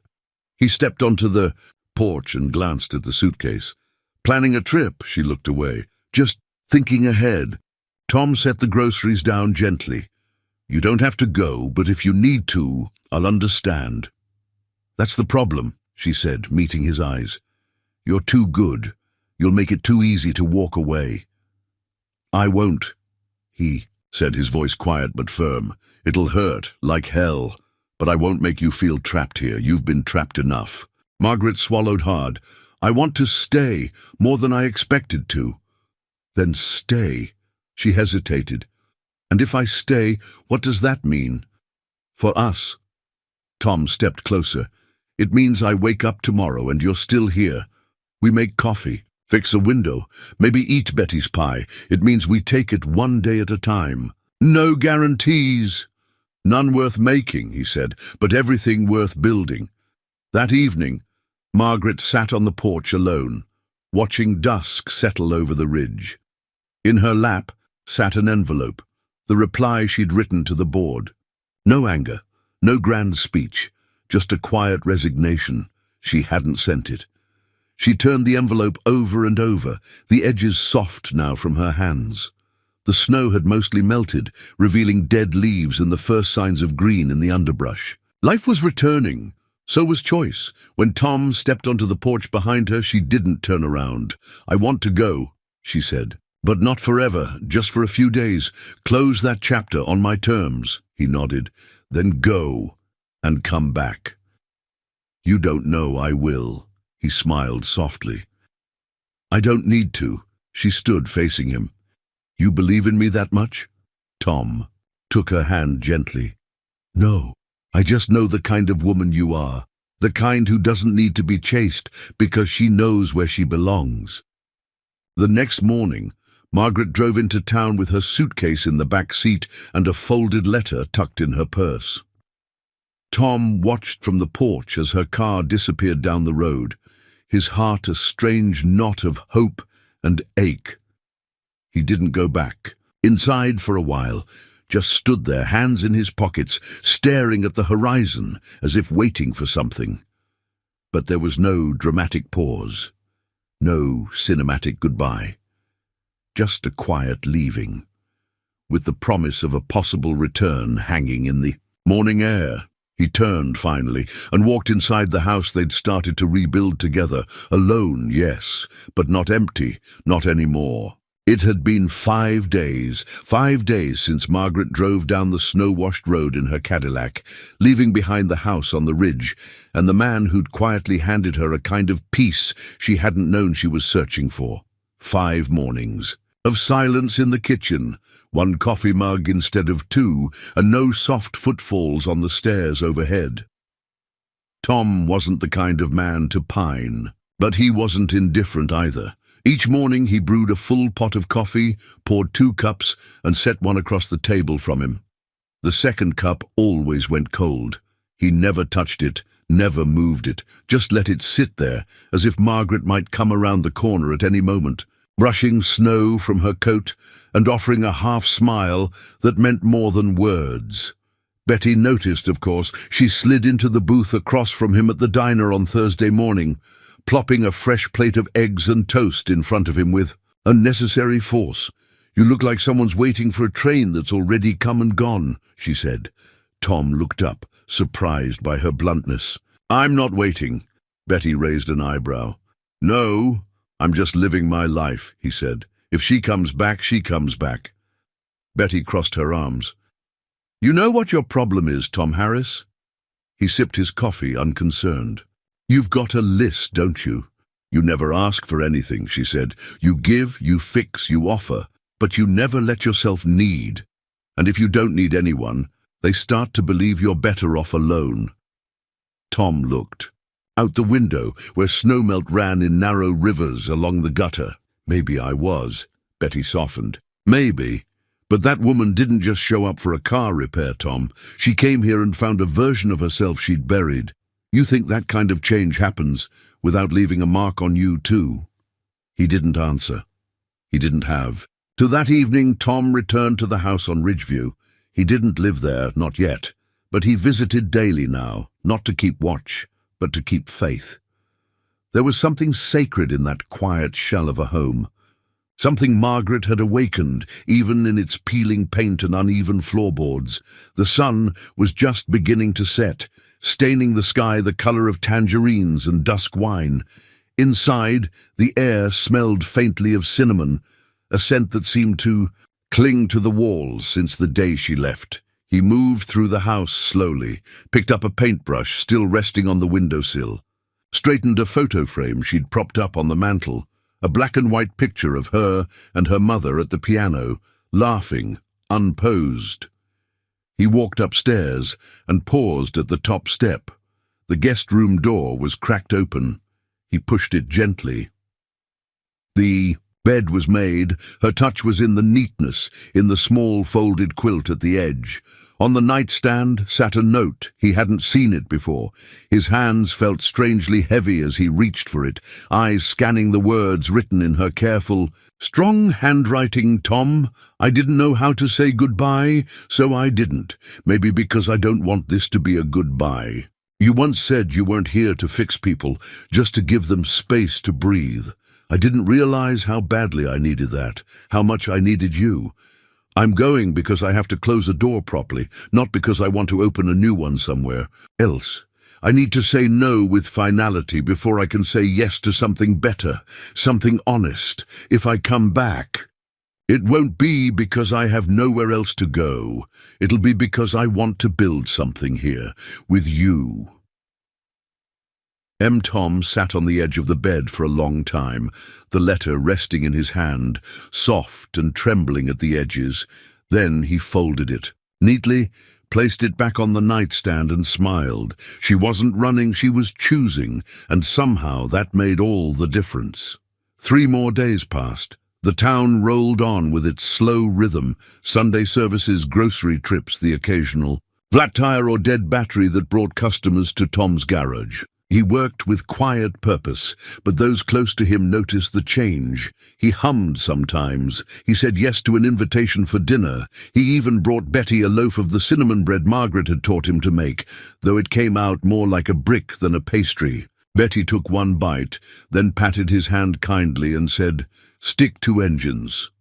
He stepped onto the porch and glanced at the suitcase. "Planning a trip?" She looked away. "Just thinking ahead." Tom set the groceries down gently. "You don't have to go, but if you need to, I'll understand." "That's the problem," she said, meeting his eyes. "You're too good. You'll make it too easy to walk away." "I won't," he said, his voice quiet but firm. "It'll hurt, like hell, but I won't make you feel trapped here. You've been trapped enough." Margaret swallowed hard. "I want to stay, more than I expected to." "Then stay." She hesitated. "And if I stay, what does that mean?" "For us." Tom stepped closer. "It means I wake up tomorrow and you're still here. We make coffee, fix a window, maybe eat Betty's pie. It means we take it one day at a time. No guarantees." "None worth making," he said, "but everything worth building." That evening, Margaret sat on the porch alone, watching dusk settle over the ridge. In her lap sat an envelope, the reply she'd written to the board. No anger, no grand speech, just a quiet resignation. She hadn't sent it. She turned the envelope over and over, the edges soft now from her hands. The snow had mostly melted, revealing dead leaves and the first signs of green in the underbrush. Life was returning. So was choice. When Tom stepped onto the porch behind her, she didn't turn around. "I want to go," she said. "But not forever, just for a few days. Close that chapter on my terms." He nodded. "Then go, and come back." "You don't know I will." He smiled softly. "I don't need to." She stood facing him. "You believe in me that much?" Tom took her hand gently. "No, I just know the kind of woman you are. The kind who doesn't need to be chased because she knows where she belongs." The next morning, Margaret drove into town with her suitcase in the back seat and a folded letter tucked in her purse. Tom watched from the porch as her car disappeared down the road, his heart a strange knot of hope and ache. He didn't go back. Inside for a while, just stood there, hands in his pockets, staring at the horizon as if waiting for something. But there was no dramatic pause, no cinematic goodbye. Just a quiet leaving, with the promise of a possible return hanging in the morning air. He turned finally and walked inside the house they'd started to rebuild together. Alone, yes, but not empty, not anymore. It had been 5 days since Margaret drove down the snow-washed road in her Cadillac, leaving behind the house on the ridge, and the man who'd quietly handed her a kind of peace she hadn't known she was searching for. 5 mornings of silence in the kitchen, 1 coffee mug instead of 2, and no soft footfalls on the stairs overhead. Tom wasn't the kind of man to pine, but he wasn't indifferent either. Each morning he brewed a full pot of coffee, poured 2 cups, and set one across the table from him. The second cup always went cold. He never touched it, never moved it, just let it sit there, as if Margaret might come around the corner at any moment, brushing snow from her coat and offering a half-smile that meant more than words. Betty noticed, of course. She slid into the booth across from him at the diner on Thursday morning, plopping a fresh plate of eggs and toast in front of him with unnecessary force. "You look like someone's waiting for a train that's already come and gone," she said. Tom looked up, surprised by her bluntness. "I'm not waiting." Betty raised an eyebrow. "No, I'm just living my life," he said. "If she comes back, she comes back." Betty crossed her arms. "You know what your problem is, Tom Harris?" He sipped his coffee, unconcerned. "You've got a list, don't you? You never ask for anything," she said. "You give, you fix, you offer, but you never let yourself need. And if you don't need anyone, they start to believe you're better off alone." Tom looked. Out the window, where snowmelt ran in narrow rivers along the gutter. "Maybe I was," Betty softened. "Maybe. But that woman didn't just show up for a car repair, Tom. She came here and found a version of herself she'd buried. You think that kind of change happens without leaving a mark on you, too?" He didn't answer. He didn't have. To that evening, Tom returned to the house on Ridgeview. He didn't live there, not yet, but he visited daily now, not to keep watch, but to keep faith. There was something sacred in that quiet shell of a home. Something Margaret had awakened, even in its peeling paint and uneven floorboards. The sun was just beginning to set, staining the sky the color of tangerines and dusk wine. Inside, the air smelled faintly of cinnamon, a scent that seemed to cling to the walls since the day she left. He moved through the house slowly, picked up a paintbrush still resting on the windowsill, straightened a photo frame she'd propped up on the mantel, a black-and-white picture of her and her mother at the piano, laughing, unposed. He walked upstairs and paused at the top step. The guest room door was cracked open. He pushed it gently. The bed was made. Her touch was in the neatness, in the small folded quilt at the edge. On the nightstand sat a note. He hadn't seen it before. His hands felt strangely heavy as he reached for it, eyes scanning the words written in her careful, "Strong handwriting, Tom. I didn't know how to say goodbye, so I didn't. Maybe because I don't want this to be a goodbye. You once said you weren't here to fix people, just to give them space to breathe. I didn't realize how badly I needed that, how much I needed you. I'm going because I have to close a door properly, not because I want to open a new one somewhere else. I need to say no with finality before I can say yes to something better, something honest. If I come back, it won't be because I have nowhere else to go. It'll be because I want to build something here, with you." Tom sat on the edge of the bed for a long time, the letter resting in his hand, soft and trembling at the edges. Then he folded it neatly, placed it back on the nightstand and smiled. She wasn't running, she was choosing, and somehow that made all the difference. 3 more days passed. The town rolled on with its slow rhythm, Sunday services, grocery trips, the occasional flat tire or dead battery that brought customers to Tom's garage. He worked with quiet purpose, but those close to him noticed the change. He hummed sometimes. He said yes to an invitation for dinner. He even brought Betty a loaf of the cinnamon bread Margaret had taught him to make, though it came out more like a brick than a pastry. Betty took 1 bite, then patted his hand kindly and said, "Stick to engines."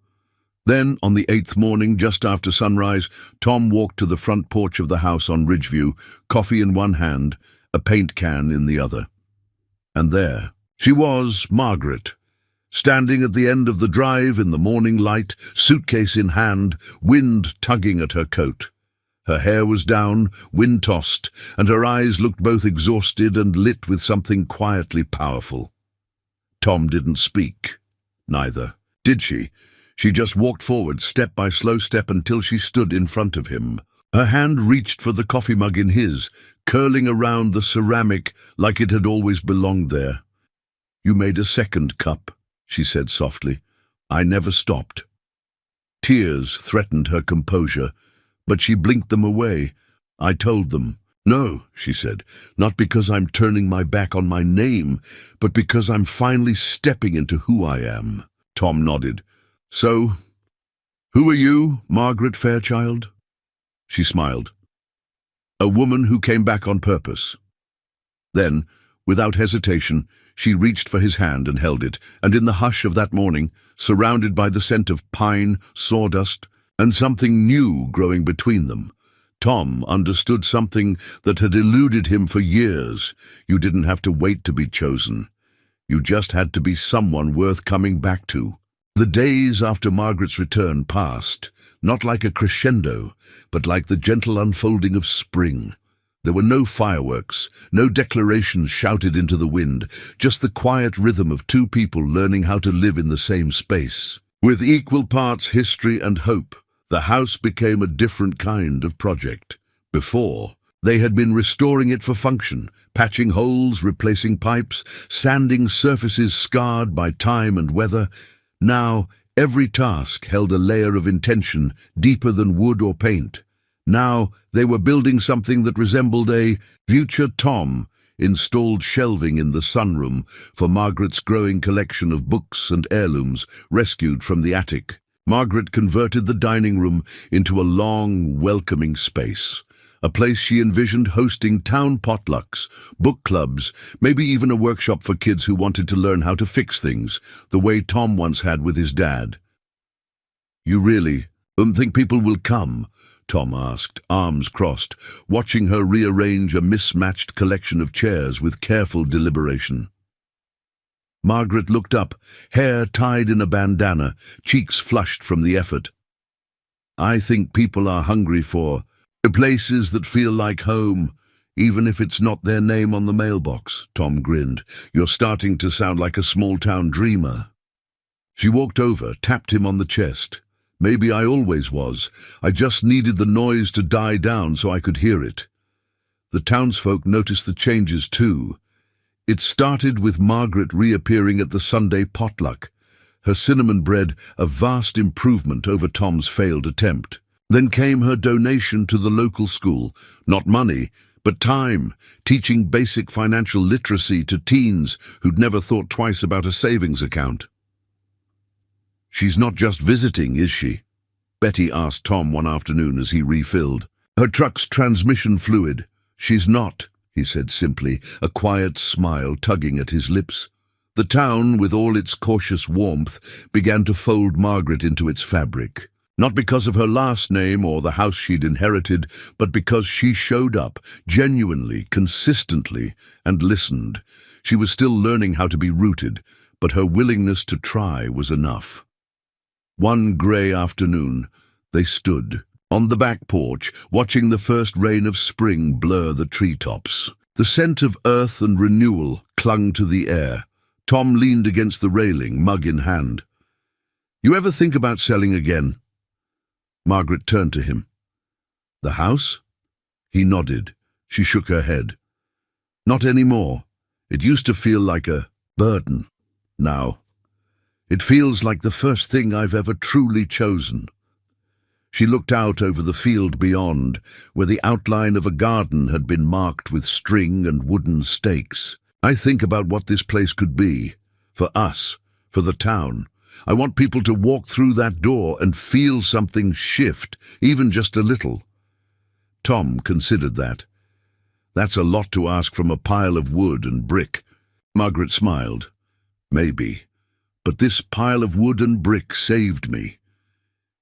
Then, on the 8th morning, just after sunrise, Tom walked to the front porch of the house on Ridgeview, coffee in one hand, a paint can in the other. And there she was, Margaret, Standing at the end of the drive in the morning light, suitcase in hand, wind tugging at her coat. Her hair was down, wind-tossed, and her eyes looked both exhausted and lit with something quietly powerful. Tom didn't speak. Neither did she. She just walked forward, step by slow step, until she stood in front of him. Her hand reached for the coffee mug in his, curling around the ceramic like it had always belonged there. "You made a second cup," she said softly. "I never stopped." Tears threatened her composure, but she blinked them away. "I told them." "No," she said, "not because I'm turning my back on my name, but because I'm finally stepping into who I am." Tom nodded. "So, who are you, Margaret Fairchild?" She smiled. "A woman who came back on purpose." Then, without hesitation, she reached for his hand and held it, and in the hush of that morning, surrounded by the scent of pine, sawdust, and something new growing between them, Tom understood something that had eluded him for years. You didn't have to wait to be chosen. You just had to be someone worth coming back to. The days after Margaret's return passed, not like a crescendo, but like the gentle unfolding of spring. There were no fireworks, no declarations shouted into the wind, just the quiet rhythm of two people learning how to live in the same space. With equal parts history and hope, the house became a different kind of project. Before, they had been restoring it for function, patching holes, replacing pipes, sanding surfaces scarred by time and weather. Now, every task held a layer of intention deeper than wood or paint. Now, they were building something that resembled a future. Tom installed shelving in the sunroom for Margaret's growing collection of books and heirlooms rescued from the attic. Margaret converted the dining room into a long, welcoming space, a place she envisioned hosting town potlucks, book clubs, maybe even a workshop for kids who wanted to learn how to fix things, the way Tom once had with his dad. "You really think people will come?" Tom asked, arms crossed, watching her rearrange a mismatched collection of chairs with careful deliberation. Margaret looked up, hair tied in a bandana, cheeks flushed from the effort. "I think people are hungry for places that feel like home, even if it's not their name on the mailbox." Tom grinned. "You're starting to sound like a small-town dreamer." She walked over, tapped him on the chest. "Maybe I always was. I just needed the noise to die down so I could hear it." The townsfolk noticed the changes too. It started with Margaret reappearing at the Sunday potluck, her cinnamon bread a vast improvement over Tom's failed attempt. Then came her donation to the local school, not money, but time, teaching basic financial literacy to teens who'd never thought twice about a savings account. "She's not just visiting, is she?" Betty asked Tom one afternoon as he refilled. "Her truck's transmission fluid." "She's not," he said simply, a quiet smile tugging at his lips. The town, with all its cautious warmth, began to fold Margaret into its fabric. Not because of her last name or the house she'd inherited, but because she showed up, genuinely, consistently, and listened. She was still learning how to be rooted, but her willingness to try was enough. One grey afternoon, they stood on the back porch, watching the first rain of spring blur the treetops. The scent of earth and renewal clung to the air. Tom leaned against the railing, mug in hand. "You ever think about selling again?" Margaret turned to him. "The house?" He nodded. She shook her head. "Not anymore. It used to feel like a burden. Now, it feels like the first thing I've ever truly chosen." She looked out over the field beyond, where the outline of a garden had been marked with string and wooden stakes. "I think about what this place could be. For us, for the town. I want people to walk through that door and feel something shift, even just a little." Tom considered that. "That's a lot to ask from a pile of wood and brick." Margaret smiled. "Maybe. But this pile of wood and brick saved me."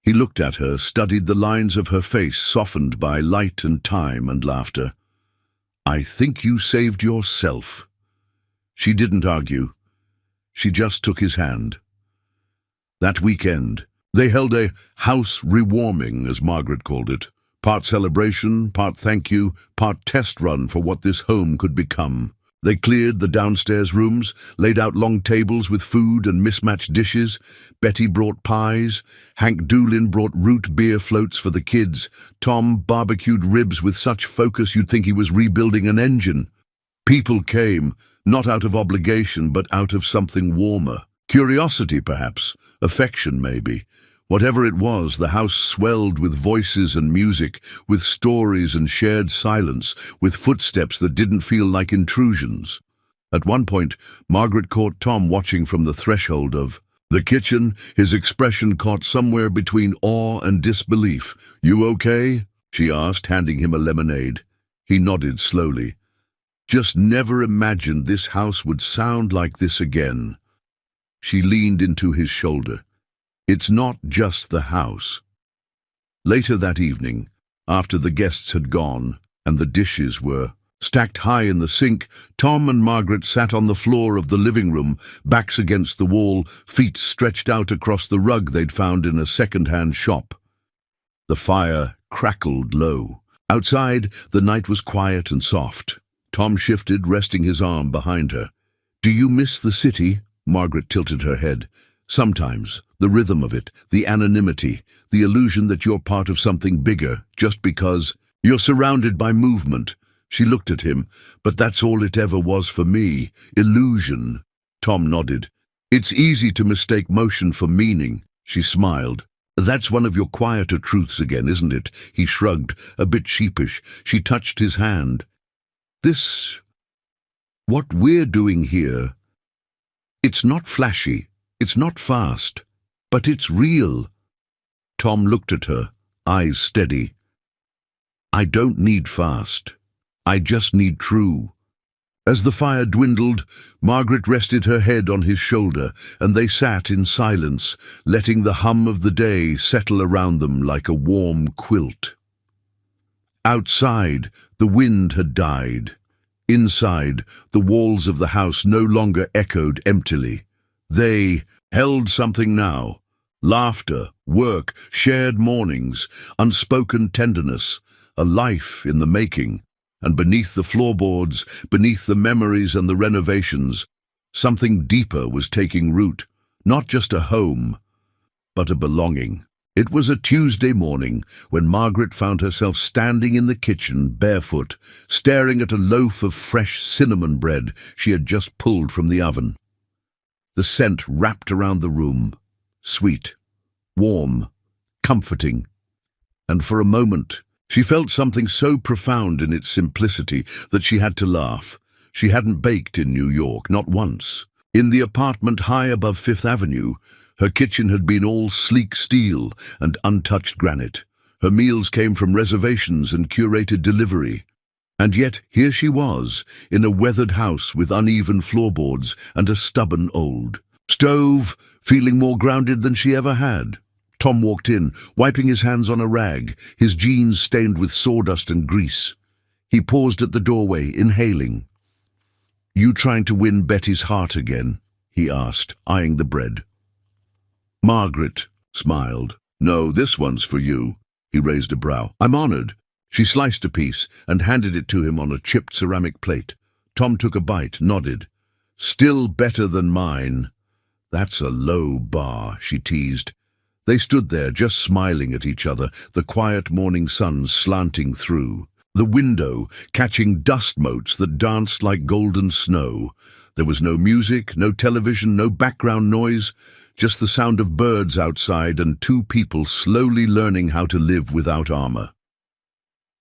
He looked at her, studied the lines of her face softened by light and time and laughter. "I think you saved yourself." She didn't argue. She just took his hand. That weekend, they held a house rewarming, as Margaret called it. Part celebration, part thank you, part test run for what this home could become. They cleared the downstairs rooms, laid out long tables with food and mismatched dishes. Betty brought pies. Hank Doolin brought root beer floats for the kids. Tom barbecued ribs with such focus you'd think he was rebuilding an engine. People came, not out of obligation, but out of something warmer. Curiosity, perhaps. Affection, maybe. Whatever it was, the house swelled with voices and music, with stories and shared silence, with footsteps that didn't feel like intrusions. At one point, Margaret caught Tom watching from the threshold of the kitchen, his expression caught somewhere between awe and disbelief. "You okay?" she asked, handing him a lemonade. He nodded slowly. "Just never imagined this house would sound like this again." She leaned into his shoulder. "It's not just the house." Later that evening, after the guests had gone and the dishes were stacked high in the sink, Tom and Margaret sat on the floor of the living room, backs against the wall, feet stretched out across the rug they'd found in a second-hand shop. The fire crackled low. Outside, the night was quiet and soft. Tom shifted, resting his arm behind her. "Do you miss the city?" Margaret tilted her head. "Sometimes. The rhythm of it, the anonymity, the illusion that you're part of something bigger, just because you're surrounded by movement." She looked at him. "But that's all it ever was for me. Illusion." Tom nodded. "It's easy to mistake motion for meaning." She smiled. "That's one of your quieter truths again, isn't it?" He shrugged, a bit sheepish. She touched his hand. What we're doing here, it's not flashy, it's not fast, but it's real." Tom looked at her, eyes steady. "I don't need fast. I just need true." As the fire dwindled, Margaret rested her head on his shoulder, and they sat in silence, letting the hum of the day settle around them like a warm quilt. Outside, the wind had died. Inside, the walls of the house no longer echoed emptily. They held something now. Laughter, work, shared mornings, unspoken tenderness, a life in the making. And beneath the floorboards, beneath the memories and the renovations, something deeper was taking root. Not just a home, but a belonging. It was a Tuesday morning when Margaret found herself standing in the kitchen, barefoot, staring at a loaf of fresh cinnamon bread she had just pulled from the oven. The scent wrapped around the room, sweet, warm, comforting. And for a moment, she felt something so profound in its simplicity that she had to laugh. She hadn't baked in New York, not once. In the apartment high above Fifth Avenue, her kitchen had been all sleek steel and untouched granite. Her meals came from reservations and curated delivery. And yet here she was, in a weathered house with uneven floorboards and a stubborn old stove, feeling more grounded than she ever had. Tom walked in, wiping his hands on a rag, his jeans stained with sawdust and grease. He paused at the doorway, inhaling. "You trying to win Betty's heart again?" he asked, eyeing the bread. Margaret smiled. "No, this one's for you." He raised a brow. "I'm honored." She sliced a piece and handed it to him on a chipped ceramic plate. Tom took a bite, nodded. "Still better than mine." "That's a low bar," she teased. They stood there, just smiling at each other, the quiet morning sun slanting through. The window catching dust motes that danced like golden snow. There was no music, no television, no background noise, just the sound of birds outside and two people slowly learning how to live without armor.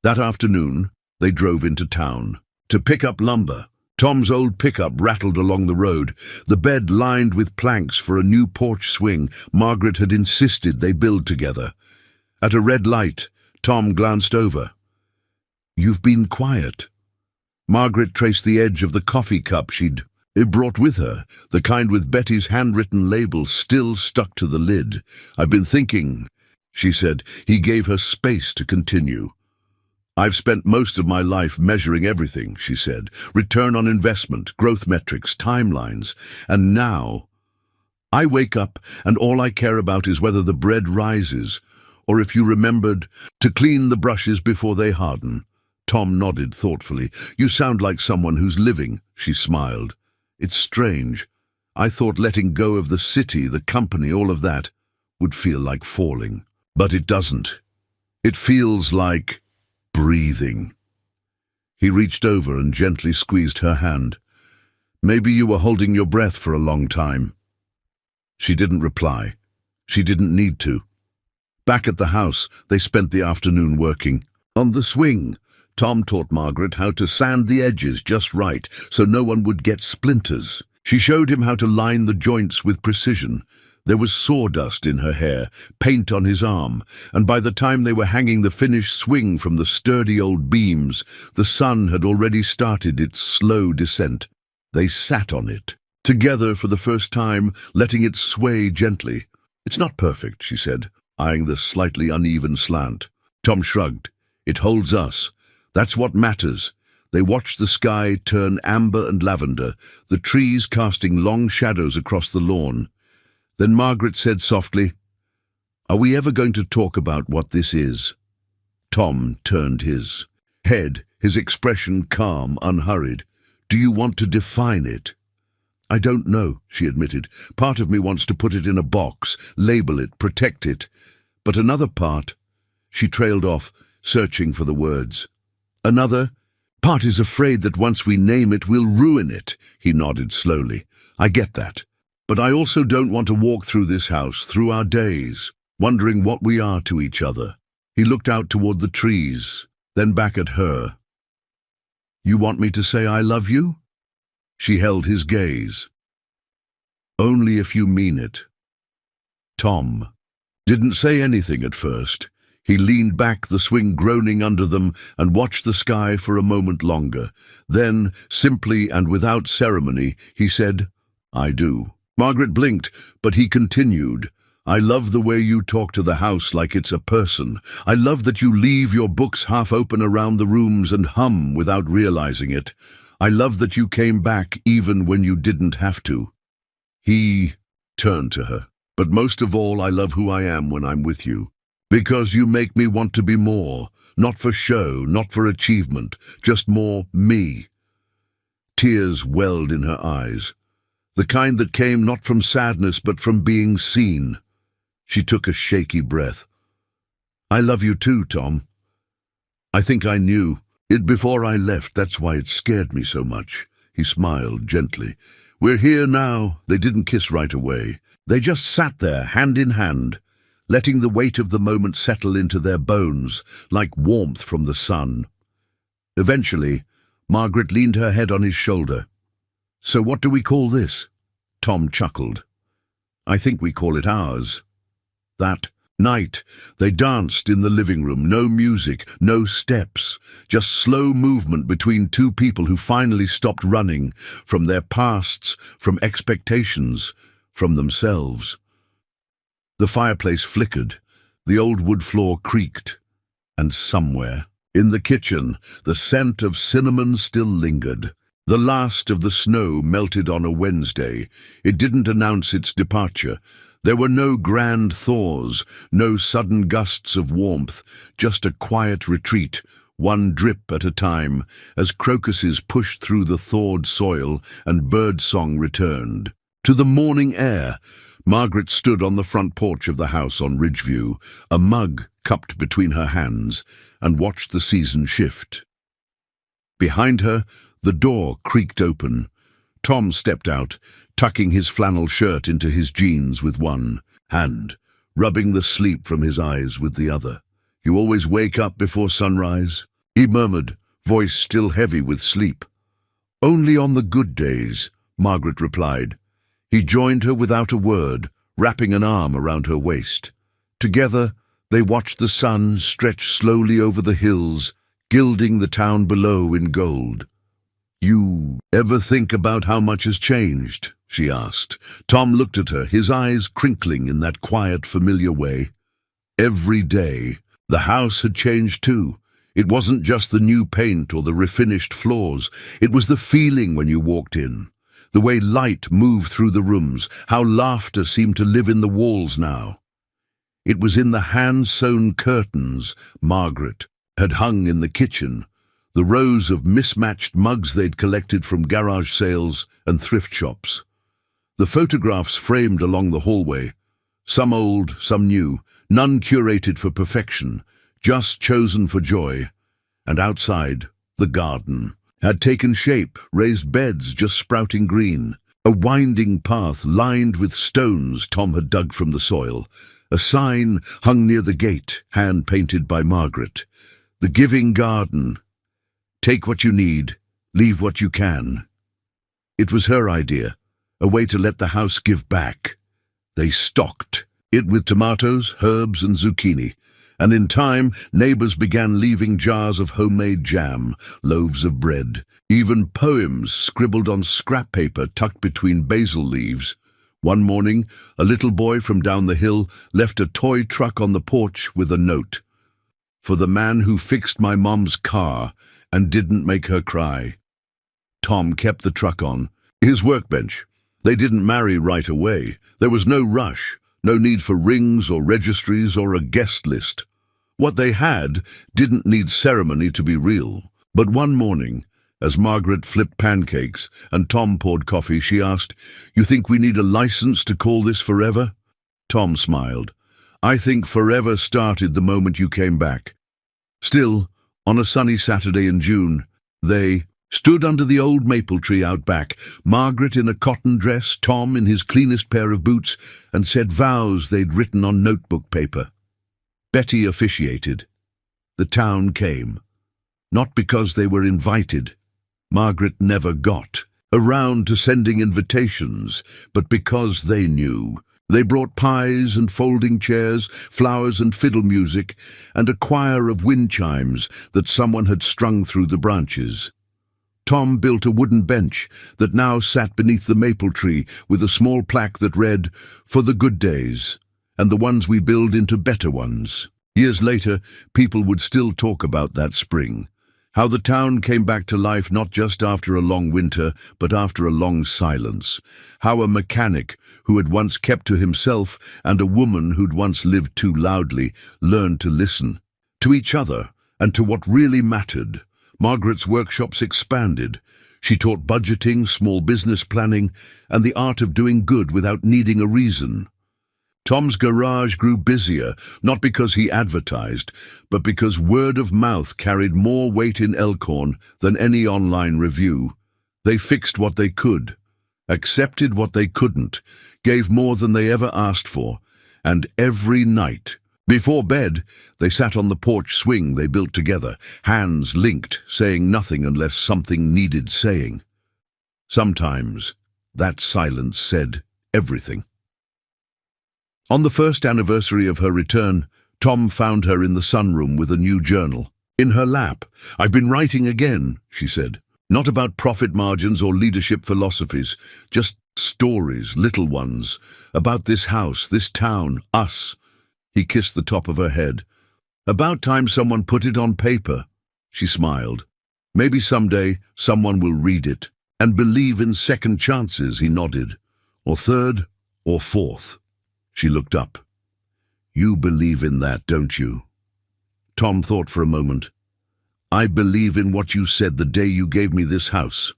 That afternoon, they drove into town to pick up lumber. Tom's old pickup rattled along the road, the bed lined with planks for a new porch swing Margaret had insisted they build together. At a red light, Tom glanced over. "You've been quiet." Margaret traced the edge of the coffee cup she'd brought with her, the kind with Betty's handwritten label still stuck to the lid. "I've been thinking," she said. He gave her space to continue. I've spent most of my life measuring everything, she said. Return on investment, growth metrics, timelines. And now, I wake up and all I care about is whether the bread rises, or if you remembered to clean the brushes before they harden. Tom nodded thoughtfully. You sound like someone who's living, she smiled. It's strange. I thought letting go of the city, the company, all of that, would feel like falling. But it doesn't. It feels like breathing. He reached over and gently squeezed her hand. Maybe you were holding your breath for a long time. She didn't reply. She didn't need to. Back at the house, they spent the afternoon working. On the swing, Tom taught Margaret how to sand the edges just right so no one would get splinters. She showed him how to line the joints with precision. There was sawdust in her hair, paint on his arm, and by the time they were hanging the finished swing from the sturdy old beams, the sun had already started its slow descent. They sat on it, together for the first time, letting it sway gently. It's not perfect, she said, eyeing the slightly uneven slant. Tom shrugged. It holds us. That's what matters. They watched the sky turn amber and lavender, the trees casting long shadows across the lawn. Then Margaret said softly, Are we ever going to talk about what this is? Tom turned his head, his expression calm, unhurried. Do you want to define it? I don't know, she admitted. Part of me wants to put it in a box, label it, protect it. But another part, she trailed off, searching for the words. Another part is afraid that once we name it, we'll ruin it, he nodded slowly. I get that. But I also don't want to walk through this house, through our days, wondering what we are to each other. He looked out toward the trees, then back at her. You want me to say I love you? She held his gaze. Only if you mean it. Tom didn't say anything at first. He leaned back, the swing groaning under them, and watched the sky for a moment longer. Then, simply and without ceremony, he said, I do. Margaret blinked, but he continued. I love the way you talk to the house like it's a person. I love that you leave your books half open around the rooms and hum without realizing it. I love that you came back even when you didn't have to. He turned to her. But most of all, I love who I am when I'm with you. Because you make me want to be more. Not for show, not for achievement, just more me. Tears welled in her eyes. The kind that came not from sadness but from being seen. She took a shaky breath. I love you too, Tom. I think I knew it before I left, that's why it scared me so much. He smiled gently. We're here now. They didn't kiss right away. They just sat there, hand in hand, letting the weight of the moment settle into their bones, like warmth from the sun. Eventually, Margaret leaned her head on his shoulder. So what do we call this? Tom chuckled. I think we call it ours. That night, they danced in the living room. No music, no steps, just slow movement between two people who finally stopped running from their pasts, from expectations, from themselves. The fireplace flickered, the old wood floor creaked, and somewhere, in the kitchen, the scent of cinnamon still lingered. The last of the snow melted on a Wednesday. It didn't announce its departure. There were no grand thaws, no sudden gusts of warmth, just a quiet retreat, one drip at a time, as crocuses pushed through the thawed soil and birdsong returned. To the morning air, Margaret stood on the front porch of the house on Ridgeview, a mug cupped between her hands, and watched the season shift. Behind her, the door creaked open. Tom stepped out, tucking his flannel shirt into his jeans with one hand, rubbing the sleep from his eyes with the other. You always wake up before sunrise? He murmured, voice still heavy with sleep. Only on the good days, Margaret replied. He joined her without a word, wrapping an arm around her waist. Together, they watched the sun stretch slowly over the hills, gilding the town below in gold. You ever think about how much has changed? She asked. Tom looked at her, his eyes crinkling in that quiet, familiar way. Every day, the house had changed too. It wasn't just the new paint or the refinished floors. It was the feeling when you walked in. The way light moved through the rooms, how laughter seemed to live in the walls now. It was in the hand-sewn curtains Margaret had hung in the kitchen, the rows of mismatched mugs they'd collected from garage sales and thrift shops. The photographs framed along the hallway, some old, some new, none curated for perfection, just chosen for joy. And outside, the garden had taken shape, raised beds just sprouting green, a winding path lined with stones Tom had dug from the soil, a sign hung near the gate, hand-painted by Margaret. The giving garden. Take what you need, leave what you can. It was her idea, a way to let the house give back. They stocked it with tomatoes, herbs and zucchini, and in time neighbors began leaving jars of homemade jam, loaves of bread, even poems scribbled on scrap paper tucked between basil leaves. One morning, a little boy from down the hill left a toy truck on the porch with a note. For the man who fixed my mom's car and didn't make her cry. Tom kept the truck on his workbench. They didn't marry right away. There was no rush, no need for rings or registries or a guest list. What they had didn't need ceremony to be real. But one morning, as Margaret flipped pancakes and Tom poured coffee, she asked, "You think we need a license to call this forever?" Tom smiled. "I think forever started the moment you came back." Still, on a sunny Saturday in June, they stood under the old maple tree out back, Margaret in a cotton dress, Tom in his cleanest pair of boots, and said vows they'd written on notebook paper. Betty officiated. The town came. Not because they were invited. Margaret never got around to sending invitations, but because they knew. They brought pies and folding chairs, flowers and fiddle music, and a choir of wind chimes that someone had strung through the branches. Tom built a wooden bench that now sat beneath the maple tree with a small plaque that read, "For the good days, and the ones we build into better ones." Years later, people would still talk about that spring, how the town came back to life not just after a long winter, but after a long silence, how a mechanic who had once kept to himself and a woman who'd once lived too loudly learned to listen, to each other and to what really mattered. Margaret's workshops expanded. She taught budgeting, small business planning, and the art of doing good without needing a reason. Tom's garage grew busier, not because he advertised, but because word of mouth carried more weight in Elkhorn than any online review. They fixed what they could, accepted what they couldn't, gave more than they ever asked for, and every night, before bed, they sat on the porch swing they built together, hands linked, saying nothing unless something needed saying. Sometimes that silence said everything. On the first anniversary of her return, Tom found her in the sunroom with a new journal. In her lap. "I've been writing again," she said. "Not about profit margins or leadership philosophies, just stories, little ones, about this house, this town, us." He kissed the top of her head. "About time someone put it on paper." She smiled. "Maybe someday someone will read it and believe in second chances," he nodded. "Or third, or fourth." She looked up. "You believe in that, don't you?" Tom thought for a moment. "I believe in what you said the day you gave me this house.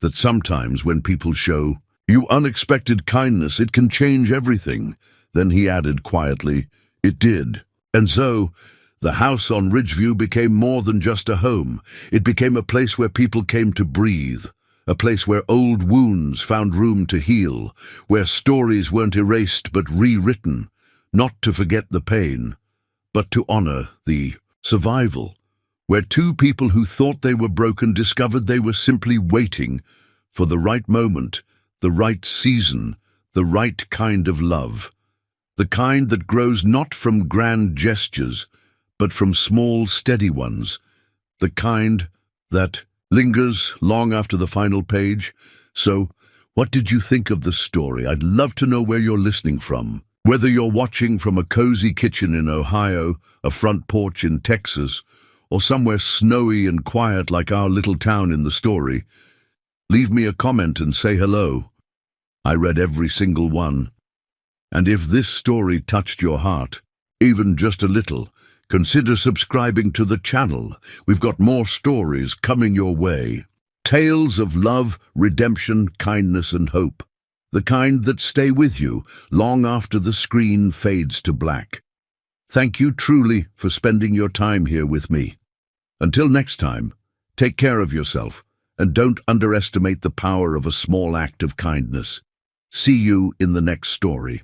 That sometimes when people show you unexpected kindness, it can change everything." Then he added quietly, "It did." And so, the house on Ridgeview became more than just a home. It became a place where people came to breathe, a place where old wounds found room to heal, where stories weren't erased but rewritten, not to forget the pain, but to honor the survival, where two people who thought they were broken discovered they were simply waiting for the right moment, the right season, the right kind of love. The kind that grows not from grand gestures, but from small, steady ones. The kind that lingers long after the final page. So, what did you think of the story? I'd love to know where you're listening from. Whether you're watching from a cozy kitchen in Ohio, a front porch in Texas, or somewhere snowy and quiet like our little town in the story, leave me a comment and say hello. I read every single one. And if this story touched your heart, even just a little, consider subscribing to the channel. We've got more stories coming your way. Tales of love, redemption, kindness, and hope. The kind that stay with you long after the screen fades to black. Thank you truly for spending your time here with me. Until next time, take care of yourself and don't underestimate the power of a small act of kindness. See you in the next story.